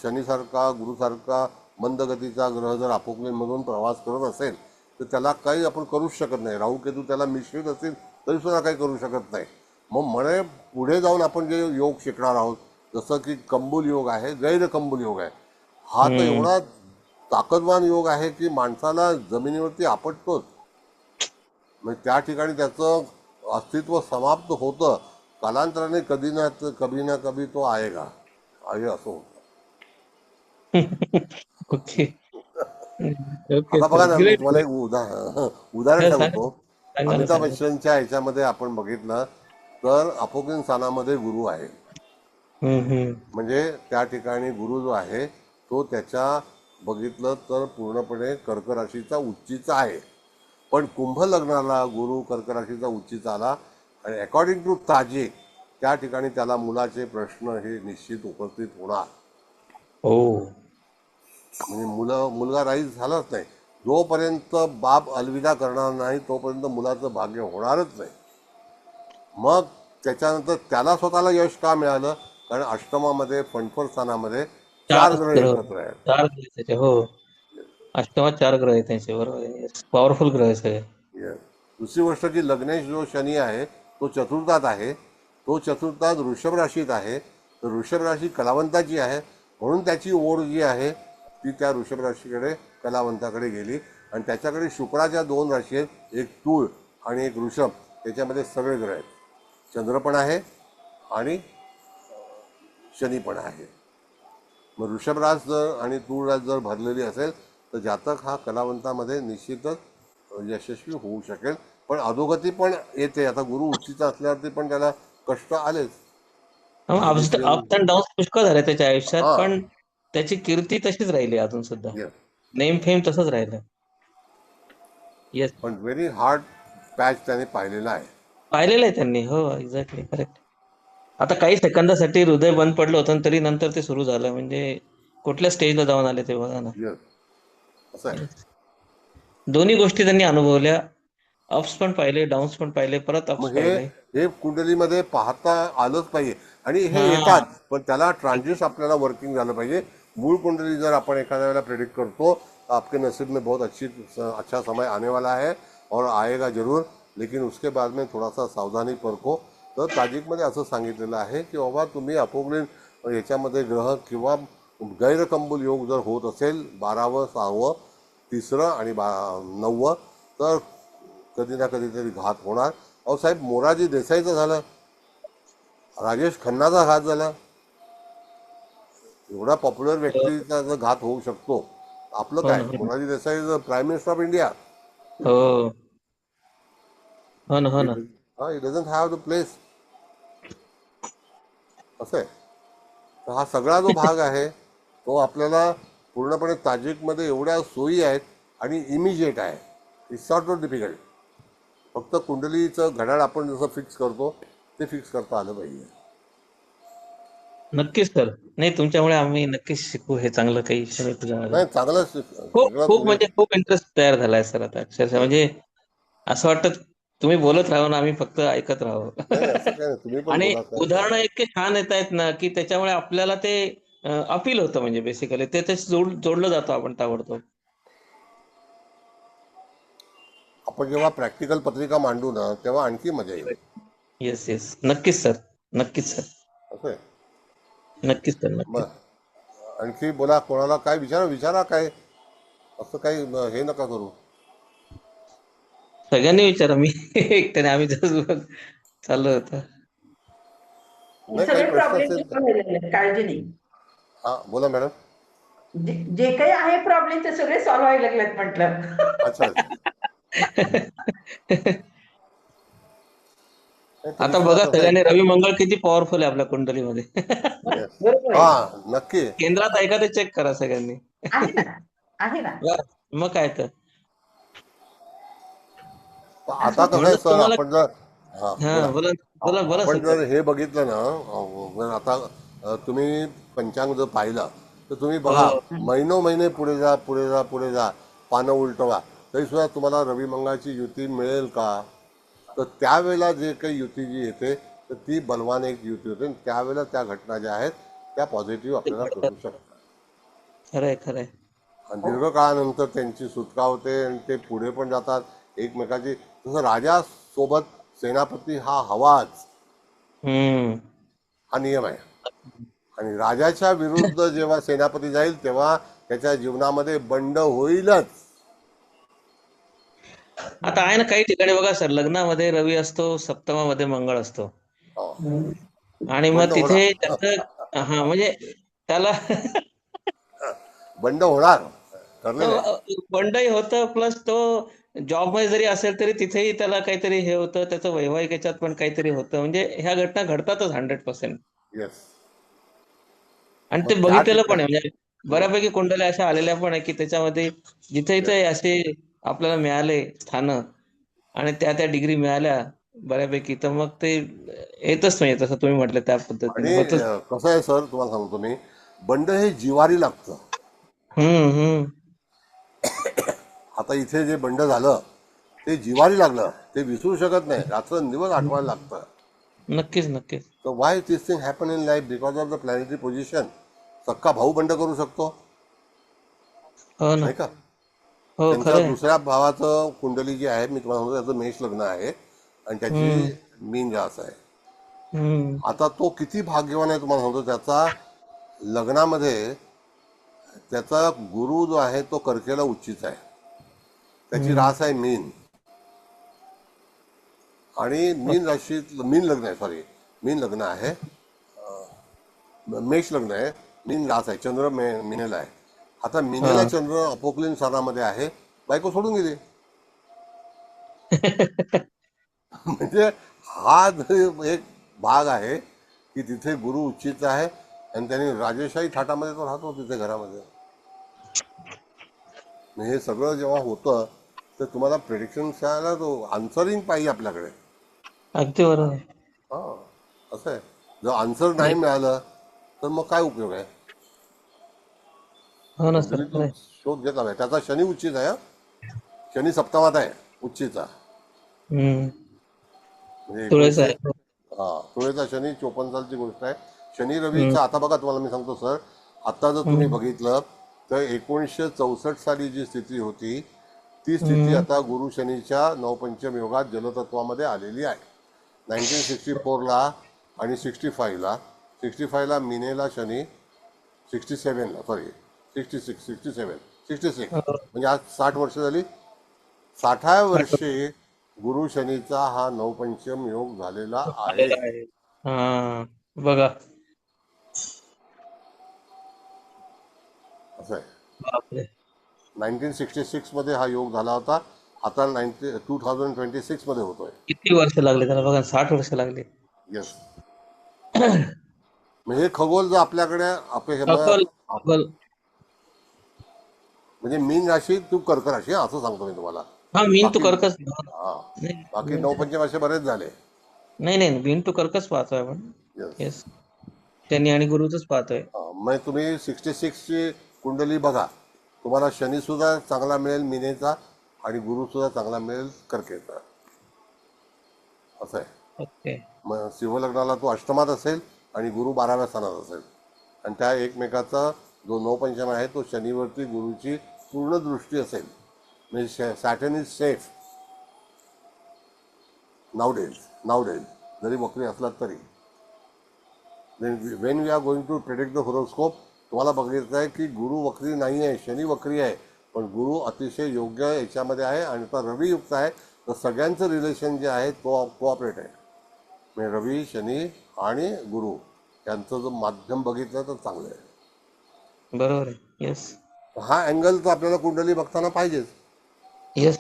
शनीसारखा, गुरुसारखा मंदगतीचा ग्रह जर अपोक्लिसमधून प्रवास करत असेल तर त्याला काही आपण करूच शकत नाही. राहू केतू त्याला मिश्रित असतील तरी सुद्धा काही करू शकत नाही. मग म्हणे पुढे जाऊन आपण जे योग शिकणार आहोत, जसं की कंबुल योग आहे, गैर कंबुल योग आहे, हा तर हम्म एवढा ताकदवान योग आहे की माणसाला जमिनीवरती आपटतोच. म्हणजे त्या ठिकाणी त्याचं अस्तित्व समाप्त होतं. कालांतराने कभी ना कभी तो आएगा, आहे असं होतं. ओके ओके आता बघा सर, ना, मी ग्रेट तुम्हाला एक उदाहरण सांगा सांगतो. सांगा ना अमिताभ सांगा. बच्चनच्या ह्याच्यामध्ये आपण बघितलं तर अपोक्लिस स्थानामध्ये गुरु आहे. हम्म. म्हणजे त्या ठिकाणी गुरु जो आहे तो त्याच्या बघितलं तर पूर्णपणे कर्क राशीचा उच्चीचा आहे. पण कुंभ लग्नाला गुरु कर्क राशीचा उच्चीचा आला आणि अकॉर्डिंग टू ताजिक त्या ठिकाणी त्याला मुलाचे प्रश्न हे निश्चित उपस्थित होणार. ओ म्हणजे मुलगा राईज झालाच नाही. जोपर्यंत बाप अलविदा करणार नाही तोपर्यंत मुलाचं भाग्य होणारच नाही. मग त्याच्यानंतर त्याला स्वतःला यश का मिळालं? कारण अष्टमामध्ये, फणफर स्थानामध्ये 4 चार ग्रह ग्रह एकत्र आहेत. चार ग्रह आहेत त्याचे, हो. अष्टमात 4 ग्रह आहेत त्यांचे, बरोबर आहे. पॉवरफुल ग्रह आहे सगळे. Yes. दुसरी गोष्ट की लग्नेश जो शनी आहे तो चतुर्थात आहे. तो चतुर्थात वृषभ राशीत आहे. तर वृषभ राशी कलावंताची आहे, म्हणून त्याची ओढ जी आहे ती त्या वृषभ राशीकडे, कलावंताकडे गेली. आणि त्याच्याकडे शुक्राच्या 2 राशी आहेत, एक तूळ आणि एक वृषभ. त्याच्यामध्ये सगळे ग्रह आहेत. चंद्र पण आहे आणि शनी पण आहे. मग वृषभ रास जर आणि तूळ रास जर भरलेली असेल तर जातक हा कलावंतामध्ये निश्चितच यशस्वी होऊ शकेल. पण अधोगती पण येते. आता गुरु उच्चीचा असल्यावरती पण त्याला कष्ट आलेच. अप्स अँड डाऊन पुष्कळ झाले त्याच्या आयुष्यात, हा, पण त्याची कीर्ती तशीच राहिली अजून सुद्धा. येस. नेम फेम तसंच राहिलं. येस, पण व्हेरी हार्ड पॅच त्याने पाहिलेला आहे. पाहिलेलं आहे त्यांनी. हो, एक्झॅक्टली, करेक्ट. आता काही सेकंदासाठी हृदय बंद पडलं होतं आणि तरी नंतर ते सुरू झालं. म्हणजे कुठल्या स्टेजला जाऊन आले ते बघा ना. येस, असं आहे. Yes. दोन्ही गोष्टी त्यांनी अनुभवल्या. अप्स पण पाहिले, डाऊन्स पण पाहिले, परत अप्स मग हे पाहिले. हे कुंडलीमध्ये पाहता आलंच पाहिजे. आणि हे हा येतात, पण त्याला ट्रान्झिट आपल्याला वर्किंग झालं पाहिजे. मूळ कुंडली जर आपण एखाद्या वेळेला प्रेडिक्ट करतो तो आपके नसीब में बहुत अच्छा समय आने वाला है और आएगा जरूर, लेकिन उसके बाद में थोड़ा सा सावधानी परखो. तर ताजिकमध्ये असं सांगितलेलं आहे की बाबा तुम्ही अपोक्लिस याच्यामध्ये ग्रह किंवा गैरकंबुल योग जर होत असेल 12वं, 6वं, 3रं आणि 9वं, तर कधी ना कधीतरी घात होणार. अहो साहेब, मोरारजी देसाईचं झालं, राजेश खन्नाचा घात झाला. एवढा पॉप्युलर व्यक्तीचा जर घात होऊ शकतो, आपलं हो काय? ना, हो ना. Morarji Desai is prime minister of India. हो हो ना, हो ना. हा, it doesn't have the place. असं आहे. तर हा सगळा जो भाग आहे तो आपल्याला पूर्णपणे ताजिकमध्ये एवढ्या सोयी आहेत आणि इमिजिएट आहे. It's not so difficult. फक्त कुंडलीचं घड्याळ आपण जसं फिक्स करतो ते फिक्स करता आलं पाहिजे. नक्कीच सर. नाही, तुमच्यामुळे आम्ही नक्कीच शिकू हे चांगलं काही सगळं तुझ्यामध्ये. नाही, चांगलं खूप सगळं खूप तुम्ही. म्हणजे खूप इंटरेस्ट तयार झालाय सर आता अक्षरशः. म्हणजे असं वाटतं तुम्ही बोलत राहावं ना, आम्ही फक्त ऐकत राहावं. नाही नाही, असं काय नाही, तुम्ही पण आणि बोला काय. उदाहरणं इतके छान येत आहेत ना की त्याच्यामुळे आपल्याला ते अपील होतं. म्हणजे बेसिकली ते जोडलं जातं आपण ताबडतोब. आपण जेव्हा प्रॅक्टिकल पत्रिका मांडू ना तेव्हा आणखी मजा येईल. येस येस, नक्कीच सर, नक्कीच सर, असं आहे. नक्कीच सर, नक्कीच. मग आणखी बोला, कोणाला काय विचारा काय. असं काही हे नका करू. सगळ्यांनी विचारा, मी एकट्याने आम्ही जसं चाललं होतं. नाही, काही सगळे प्रश्न प्रॉब्लेम असेल तर सॉल्व्ह व्हायला लागलेत, काळजी नाही. हां बोला मॅडम. जे काही आहे प्रॉब्लेम ते सगळे सॉल्व्ह व्हायला लागलेत म्हटलं. अच्छा अच्छा. नाही, आता तरी सुद्धा बघा कसं आहे. सगळ्यांनी, रवी मंगळ किती पॉवरफुल आहे आपल्या कुंडलीमध्ये. Yes. बरोबर आहे. हा नक्की. केंद्रात आहे का ते चेक करा सगळ्यांनी. आहे ना, आहे ना. बरं, मग काय तर. आता कसं आहे म्हणून सर, तुम्हाला, आपण जर हा हा बोला. बोला बोला बोला आपण सर. जर हे बघितलं ना, जर आता तुम्ही पंचांग जर पाहिलं तर तुम्ही बघा, महिने पुढे जा पुढे जा पुढे जा, पानं उलटवा, तरी सुद्धा तुम्हाला रवी मंगळाची युती मिळेल का? तर त्यावेळेला जे काही युती जी येते तर ती बलवान एक युती होते, आणि त्यावेळेला त्या घटना ज्या आहेत त्या पॉझिटिव्ह आपल्याला करू शकतात. खरंय खरंय. आणि दीर्घकाळानंतर त्यांची सुटका होते आणि ते पुढे पण जातात एकमेकाची. जसं राजा सोबत सेनापती हा हवाच, हा नियम आहे. आणि राजाच्या विरुद्ध जेव्हा सेनापती जाईल तेव्हा त्याच्या जीवनामध्ये बंड होईलच. आता आहे ना काही ठिकाणी बघा सर, लग्नामध्ये रवी असतो, सप्तमामध्ये मंगळ असतो, हो. आणि बंड मग तिथे होणार. त्याचं, हा म्हणजे त्याला बंड होणार ठरलेलं आहे. बंडही होतं, प्लस तो जॉब मध्ये जरी असेल तरी तिथेही त्याला काहीतरी हे होतं, त्याचं वैवाहिक याच्यात पण काहीतरी होतं. म्हणजे ह्या घटना घडतातच 100%. येस. आणि ते मग त्या बघितलेलं पण आहे, ठिकाणी म्हणजे बऱ्यापैकी कुंडल्या अशा आलेल्या पण आहे की त्याच्यामध्ये जिथे इथे असे आपल्याला मिळाले स्थानं आणि त्या त्या डिग्री मिळाल्या बऱ्यापैकी, तर मग ते येतच नाही, तसं तुम्ही म्हटलं त्या पद्धतीने आणि होतच. कसं आहे सर, तुम्हाला सांगतो मी, बंड हे जिवारी लागतं. हम्म. आता इथे जे बंड झालं ते जिवारी लागलं, ते विसरू शकत नाही, रात्रंदिवस आठवायला लागतं. नक्कीच नक्कीच. So why this thing happen in life? Because of the planetary position. सक्का भाऊ बंड करू शकतो, हो ना. नाही का? हो त्यांच्या खरंय. दुसऱ्या भावाचं कुंडली जी आहे, मी तुम्हाला सांगतो, त्याचं मेष लग्न आहे आणि त्याची मीन रास आहे. हम्म. आता तो किती भाग्यवान आहे तुम्हाला सांगतो, त्याचा लग्नामध्ये त्याचा गुरु जो आहे तो कर्केला उच्चीच आहे, त्याची रास आहे मीन. आणि मीन राशीत मीन लग्न आहे, सॉरी मीन लग्न आहे, मेष लग्न आहे, मीन रास आहे, चंद्र मीनेला आहे. आता मीनेला चंद्र अपोक्लिन सणामध्ये आहे, बायको सोडून गेली. म्हणजे हा एक भाग आहे की तिथे गुरु उच्चित आहे आणि त्यांनी राजेशाही थाटामध्ये तो राहतो तिथे घरामध्ये. हे सगळं जेव्हा होतं तर तुम्हाला प्रेडिक्शन करायला तो आन्सरिंग पाहिजे आपल्याकडे. अगदी बरोबर. हा असं आहे, जर आन्सर नाही मिळालं तर मग काय उपयोग आहे. हो ना सर. कुंडलीतून शोध घेतला पाहिजे. त्याचा शनी उच्चित आहे, शनी सप्तमात आहे उच्चीचा, म्हणजे तुळस 1900. आहे. हा तुळेचा शनी 54 सालची गोष्ट आहे. शनी रवीचा आता बघा, तुम्हाला मी सांगतो सर, आता जर तुम्ही बघितलं तर 1964 साली जी स्थिती होती ती स्थिती आता गुरु शनीच्या नवपंचम योगात जलतत्वामध्ये आलेली आहे. 1964ला आणि 65ला मिनेला शनी, 67ला सॉरी 66 म्हणजे आज 60 वर्ष झाली. 60व्या वर्षी गुरु शनीचा हा नवपंचम योग झालेला आहे. हा बघा. असं आहे. बापरे. 1966 मध्ये हा योग झाला होता, आता 2026 मध्ये होतोय. किती वर्ष लागले त्याला बघा, 60 वर्ष लागले. येस. म्हणजे खगोल जर आपल्याकडे खगोल. म्हणजे मीन राशी तू कर्क राशी, असं सांगतो मी तुम्हाला. हा मीन तू कर्कच. हा बाकी नवपंचम असे बरेच झाले. नाही मीन तू कर्कच पाहतोय आपण. येस, त्यांनी आणि गुरुच पाहतोय. मग तुम्ही 66 ची कुंडली बघा, तुम्हाला शनी सुद्धा चांगला मिळेल मिनेचा आणि गुरु सुद्धा चांगला मिळेल कर्केचा. असं आहे. ओके. मग सिंहलग्नाला तो अष्टमात असेल आणि गुरु 12व्या स्थानात असेल, आणि त्या एकमेकाचा जो नवपंचम आहे तो शनीवरती गुरुची पूर्ण दृष्टी असेल. म्हणजे सॅटर्न इज सेफ नावडेज जरी वक्री असलात तरी. When we are going to predict the horoscope, तुम्हाला बघायचं आहे की गुरु वक्री नाही आहे, शनी वक्री आहे, पण गुरु अतिशय योग्य याच्यामध्ये आहे आणि आता रवी युक्त आहे, तर सगळ्यांचं रिलेशन जे आहे तो कोऑपरेट आहे. म्हणजे रवी, शनी आणि गुरु यांचं जर माध्यम बघितलं तर चांगलं आहे. बरोबर आहे. येस हा अँगल तर आपल्याला कुंडली बघताना पाहिजेच. येस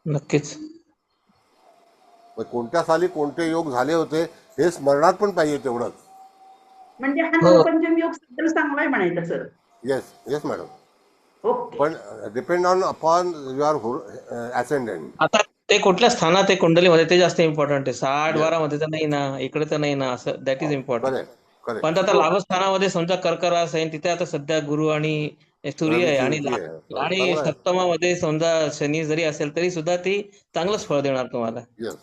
नक्कीच. मग कोणत्या साली कोणते योग झाले होते हे स्मरणात पण पाहिजे तेवढंच. म्हणजे हा हो. नवपंचम योग सगळं चांगला आहे म्हणायचं sir. Yes yes madam. Okay. पण डिपेंड ऑन अपॉन युअर ॲसेंडंट. आता ते कुठल्या स्थानात आहे कुंडलीमध्ये ते जास्त इम्पॉर्टंट आहे. 6-8-12 मध्ये तर नाही ना, इकडे तर नाही ना, असं that is important. Correct correct. पण आता लाभस्थानामध्ये समजा कर्क रास आहे, तिथे आता सध्या गुरु आणि सूर्य आहे, आणि युती आहे. आणि चांगलं आहे. सप्तमामध्ये समजा शनी जरी असेल तरी सुद्धा ती चांगलंच फळ देणार तुम्हाला. येस.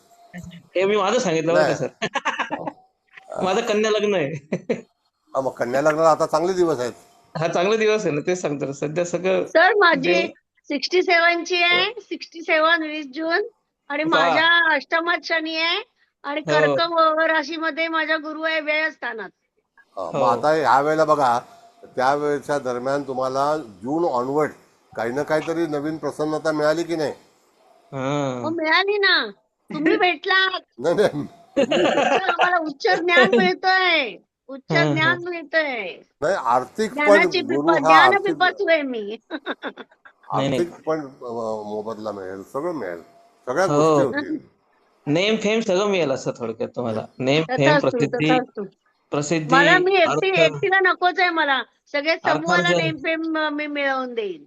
हे मी माझं सांगितलं बरं का सर. माझं कन्या लग्न आहे. मग कन्या लग्नाला आता चांगले दिवस आहेत. हा चांगला दिवस आहे ना, तेच सांगतो ना. सध्या सगळं सर माझी जे- 67 ची आहे. 67 20 जून आणि वा. माझ्या अष्टमात शनी आहे आणि हो. कर्क राशीमध्ये माझा गुरु आहे व्यय स्थानात. मग हो. आता ह्या वेळेला बघा, त्यावेळेच्या दरम्यान तुम्हाला जून ऑनवर्ड काही ना काहीतरी नवीन प्रसन्नता मिळाली की नाही? हो हा मिळाली ना, तुम्ही भेटलात. नाही नाही आम्हाला उच्च ज्ञान मिळतंय, उच्च हा, हा. ज्ञान मिळतंय. नाही, आर्थिक पण ज्ञानाची गुरु हा ज्ञान आर्थिक पिपासू आहे मी. नाही, नाही. आर्थिक पण मोबदला मिळेल, सगळं मिळेल, सगळ्या हो. गोष्टी होतील. नेम फेम सगळं मिळेल असं थोडक्यात तुम्हाला. नेम फेम, तथास्तु प्रसिद्धी, तथास्तु. प्रसिद्धी, मला मी अर्थ, एकटीला नकोच आहे. मला सगळे समूहाला अर्थार्जन. नेम फेम मी मिळवून देईन.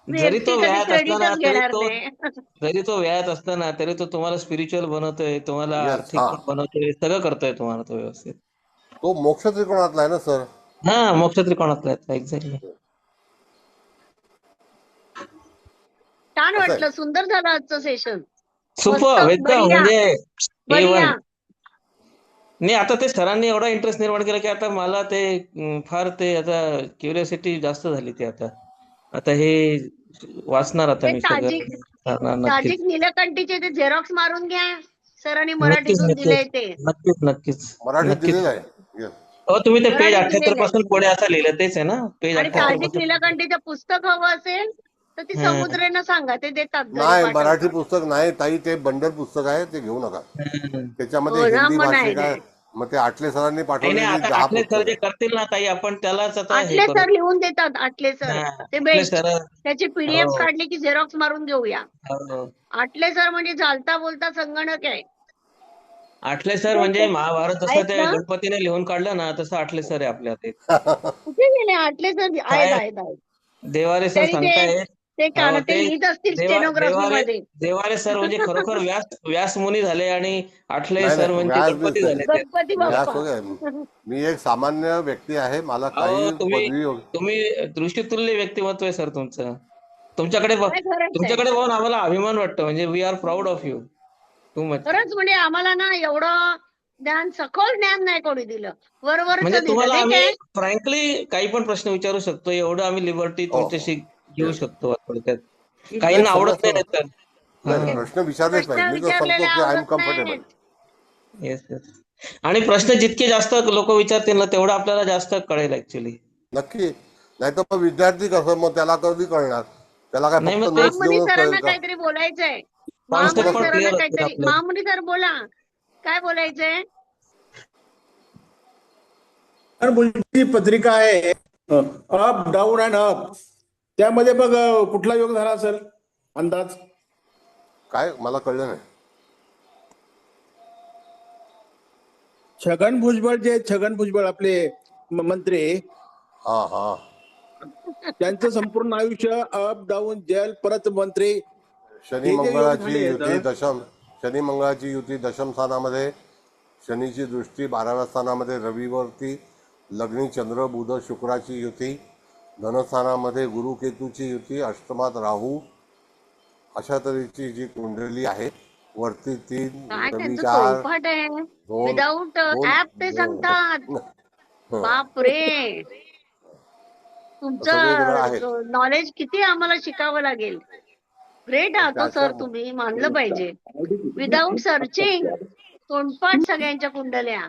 मी जरी एकटी तो कधी व्यायात असला ना, क्रेडिटच घेणार नाही. जरी तो व्यायात असला ना, तरी तो तुम्हाला स्पिरिच्युअल बनवतोय, तुम्हाला Yes, आर्थिक हा. पण बनवतोय, सगळं करतोय तुम्हाला तो व्यवस्थित. तो मोक्ष त्रिकोणातला आहे ना सर. हा मोक्ष त्रिकोणातला आहे एक्झॅक्टली. छान असं आहे. वाटलं, सुंदर झालं आजचं सेशन. सुपर एकदम बढिया. म्हणजे बढिया. A1. नाही आता ते सरांनी एवढा इंटरेस्ट निर्माण केला की आता मला ते फार ते आता क्युरिओसिटी जास्त झाली ती आता. आता हे वाचणार आता ते मी सगळं करणार नक्कीच. साजिक नीलकंठीचे ते झेरॉक्स मारून घ्या. सरांनी नक्कीच मराठीतून दिलंय नक्कीच ते. नक्कीच नक्कीच मराठीत नक्कीच. दिलेलं आहे. Yes. हो तुम्ही ते पेज मराठीत 78 दिलेलं आहे. पासून पुढे असं लिहिलं तेच आहे ना, पेज आणि 78 साजिक पासून. नीलकंठीचं पुस्तक हवं असेल तर ती समुद्रेनं सांगा, ते देतात घरी नाही, पाठवतात. मराठी पुस्तक नाही ताई, ते बंडल पुस्तक आहे, ते घेऊ नका. त्याच्यामध्ये हो ना, हिंदी मग नाही, भाषिक आहे. नाही. मग ते आटले सरांनी नाही पाठवलेली नाही, आता 10 आटले सर पुस्तक जे आहे. करतील ना ताई, आपण त्यालाच आता हे आटले करू. सर लिहून देतात. आटले सर हा, ते आटले बेस्ट. सर. त्याची पीडीएफ हो काढली की झेरॉक्स मारून घेऊया. हो. आटले सर म्हणजे चालता बोलता संगणक आहे. आठले सर म्हणजे महाभारत जसं आहेत ते ना? गणपतीने लिहून काढलं ना, तसं आठले सर आहे आपल्या ते. कुठे गेले आटले सर? आहेत आहेत आहेत. देवारे सर त्यांनी सांगतायत. ते हो, ते लिहित असतील स्टेनोग्राफी देवारे मध्ये. देवारे सर म्हणजे खरोखर व्यास मुनी झाले आणि आठले नाही सर नाही, म्हणजे व्यास गणपती बीस झाले नाही. ते. गणपती व्यास बाप्पा. वगैरे मी एक सामान्य व्यक्ती आहे, मला काही अहो पदवी तुम्ही दृष्टीतुल्य व्यक्तिमत्व आहे सर तुमचं. तुमच्याकडे काय खरंच आहे. तुमच्याकडे पाहून आम्हाला अभिमान वाटतो. म्हणजे we are proud of you too much. खरंच म्हणजे आम्हाला ना एवढं ज्ञान, सखोल ज्ञान नाही कोणी दिलं. वरवरचं म्हणजे दिलं. तुम्हाला नाही आम्ही काय? फ्रँकली काही पण प्रश्न विचारू शकतो, एवढं आम्ही लिबर्टी हो, हो. तुमच्याशी घेऊ Yes. शकतो थोडक्यात. नाही, काहींना सगळं आवडत नाही तर. नाही, प्रश्न विचारलेच प्रश्न पाहिजे. मी तर सांगतो विचारलेले की आय एम आवडत कम्फर्टेबल. नाहीत. Yes yes. आणि प्रश्न जितके जास्त लोक विचारतील ना, तेवढं आपल्याला जास्त कळेल ऍक्च्युली. नक्की. नाही तर मग विद्यार्थी कसं, मग त्याला कधी कळणार? त्याला काय नाही, फक्त मग ते- नोट्स महामुनी देऊनच कळेल सरांना का? काहीतरी बोलायचंय. Concept महामुनी पण सरांना clear असतील काहीतरी. आपले. महामुनी सर बोला, काय बोलायचंय? भुजबळची पत्रिका आहे अप डाऊन अँड अप, त्यामध्ये बघ कुठला योग झाला सर अंदाज? काय मला कळलं नाही. छगन भुजबळ आपले मंत्री, हा हा. त्यांचं संपूर्ण आयुष्य अप डाऊन जेल परत मंत्री. शनी हे जे योग मंगळाची झाले आहेत, युती शनी मंगळाची युती दशम स्थानामध्ये, शनीची दृष्टी 12व्या स्थानामध्ये रवीवरती, लग्नी चंद्र बुध शुक्राची युती, धनस्थानामध्ये गुरु केतूची युती, अष्टमात राहू, अशा तऱ्हेची जी कुंडली आहे. वरती 3 काय रवी त्यांचं 4 चौपाट आहे. 2 विदाऊट ऍप ते सांगतात. बापरे, सगळीकडे आहेत. तुमचं नॉलेज किती आम्हाला शिकावं लागेल. ग्रेट आहात सर, त्याच्या- तुम्ही मानलं पाहिजे. विदाऊट सर्चिंग तोंडपाठ सगळ्यांच्या कुंडल्या.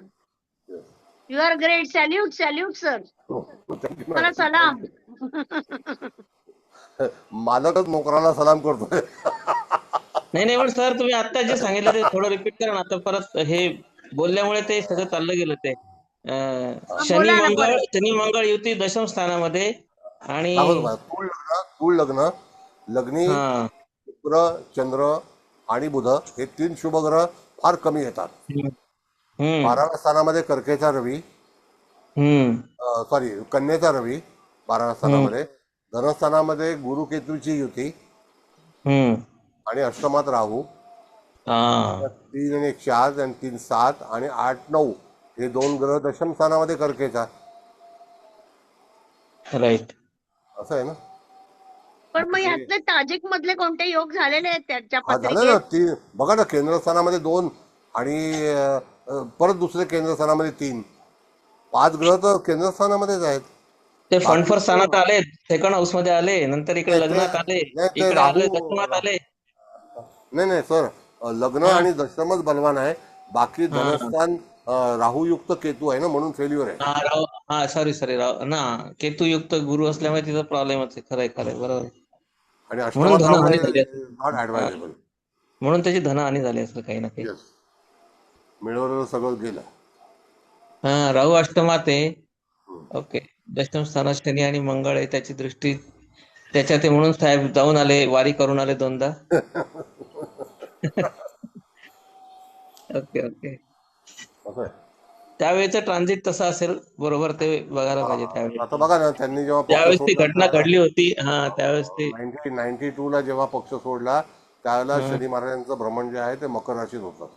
You are great. Salute salute sir. मला सलाम. मालकच नोकराला सलाम करतोय. नाही पण सर तुम्ही आता जे सांगितलं ते थोडं रिपीट करा ना. आता परत हे बोलल्यामुळे ते सगळं चाललं गेलं ते. बोला ना परत. शनी मंगळ युती दशम स्थानामध्ये आणि दाखव तुम्हाला तूळ लग्न लग्नी हा शुक्र चंद्र आणि बुध हे 3 शुभ ग्रह फार कमी येतात. हम्म 12व्या स्थानामध्ये कर्केचा रवी, हम्म सॉरी कन्येचा रवी 12व्या स्थानामध्ये, धनस्थानामध्ये गुरु केतूची युती हम्म आणि अष्टमात राहू. हा 3 आणि 1 4 आणि 3 7 आणि 8 9 हे 2 ग्रह दशम स्थानामध्ये कर्केचा. राईट. असं आहे ना. पण मग ह्यातले ताजिक मधले कोणते योग झालेले आहेत त्याच्या हा झालं ना. पत्रिकेत? बघा ना, केंद्रस्थानामध्ये 2 आणि परत दुसरे केंद्रस्थानामध्ये 3. 5 ग्रह तर केंद्रस्थानामध्येच आहेत. ते फंड फॉर स्थानात आले, सेकंड हाऊस मध्ये आले, नंतर इकडे नाही, लग्नात आले, नाही, ते इकडे आले राहू दशमात आले. नाही सर, लग्न आणि दशमच बलवान आहे. बाकी धनस्थान राहूयुक्त केतू आहे ना, म्हणून फेल्युअर आहे. हा सॉरी राव ना, केतुयुक्त गुरु असल्यामुळे तिचा प्रॉब्लेमच आहे. खरंय बरोबर आहे. आणि म्हणून अष्टमात राहू धनहानी झाली असेल. नॉट ऍडवायझेबल. म्हणून त्याची धनहानी झाली असेल काही ना काही. येस, मिळवलेलं सगळं गेलं. हा राहू अष्टमात आहे. ओके. दशम स्थानात शनी आणि मंगळ आहे, त्याची दृष्टी त्याच्यात आहे, म्हणून साहेब जाऊन आले, वारी करून आले 2दा. ओके असं आहे. त्यावेळेचं ट्रान्झिट तसं असेल, बरोबर, ते बघायला पाहिजे त्यावेळी. आता बघा ना, त्यांनी जेव्हा पक्ष त्यावेळेस ती घटना सोडला घडली होती. हा त्यावेळेस ते 1992 ला जेव्हा पक्ष सोडला त्यावेळेला शनी महाराजांचं भ्रमण जे आहे ते मकर राशीत होतं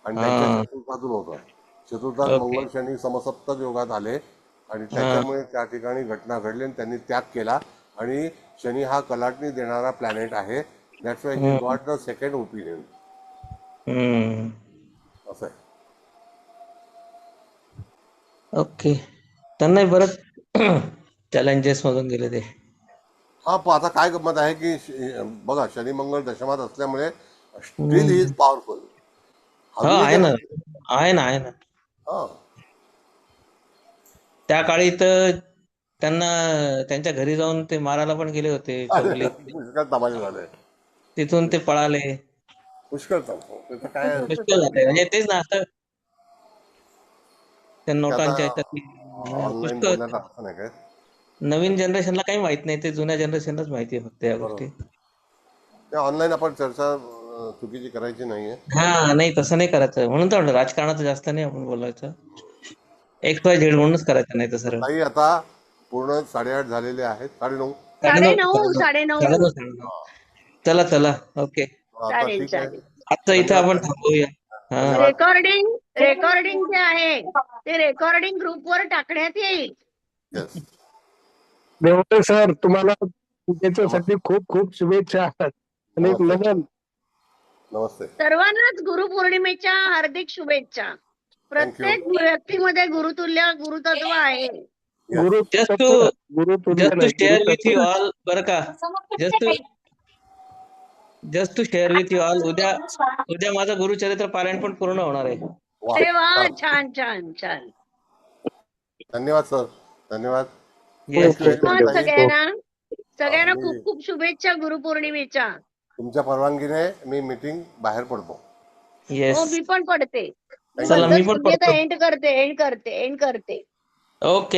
आणि त्यांच्या चतुर्थातून होतं. चतुर्थात ओके. मंगळ शनी समसप्तक योगात आले आणि त्याच्यामुळे त्या ठिकाणी घटना घडली आणि त्यांनी त्याग केला. आणि शनी हा कलाटणी देणारा प्लॅनेट आहे. That's why he got the second opinion. असं आहे. ओके. त्यांनाही बरंच चॅलेंजेस मधून गेले ते. हा, पण आता काय गंमत आहे की बघा, शनी मंगळ दशमात असल्यामुळे स्टील ही इज पॉवरफुल. हा आहे ना. हा, त्या काळी तर त्यांना त्यांच्या घरी जाऊन ते मारायला पण गेले होते पब्लिक. पुष्कळ तमाशे झाले. तिथून ते पळाले. पुष्कळ तमाशे. त्याचं काय मुश्किल झालंय. म्हणजे तेच ना, असं त्या नोटांच्या ह्याच्यात ऑनलाईन पुष्कळ बोलण्याचा अर्थ नाही काय. नवीन जनरेशनला काही माहित नाही, ते जुन्या जनरेशनलाच माहिती आहे फक्त या गोष्टी. त्या ऑनलाईन आपण चर्चा चुकीची करायची नाहीये. हा नाही, तसं नाही करायचं. म्हणून तर म्हणलं, राजकारणाचं जास्त नाही आपण बोलायचं. XYZ म्हणूनच करायचं, नाही तर सरळ. ताई, आता पूर्ण 8:30 झालेले आहेत. 9:30. 9:30. चला ओके. आता चालेल ठीक आहे. चालेल. आजचं इथं आपण थांबूया. हा रेकॉर्डिंग जे आहे ते रेकॉर्डिंग ग्रुपवर टाकण्यात येईल. येस. देवटे सर, तुम्हाला त्याच्यासाठी खूप खूप शुभेच्छा आणि नमस्ते. नमन. नमस्ते. सर्वांनाच गुरुपौर्णिमेच्या हार्दिक शुभेच्छा. प्रत्येक व्यक्तीमध्ये गुरुतुल्य गुरुतत्व आहे. गुरु just to share with you all, बरं का, just to share with you all, उद्या माझं गुरुचरित्र पारायण पण पूर्ण होणार आहे. वा, अरे वा, छान. छान. धन्यवाद सर. धन्यवाद. येस पण सगळ्यांना आणि खूप खूप शुभेच्छा गुरुपौर्णिमेच्या. तुमच्या परवानगीने मी मीटिंग बाहेर पडतो. येस. हो, मी पण पडते. चला, मी पण पडतो. एंड करते. ओके.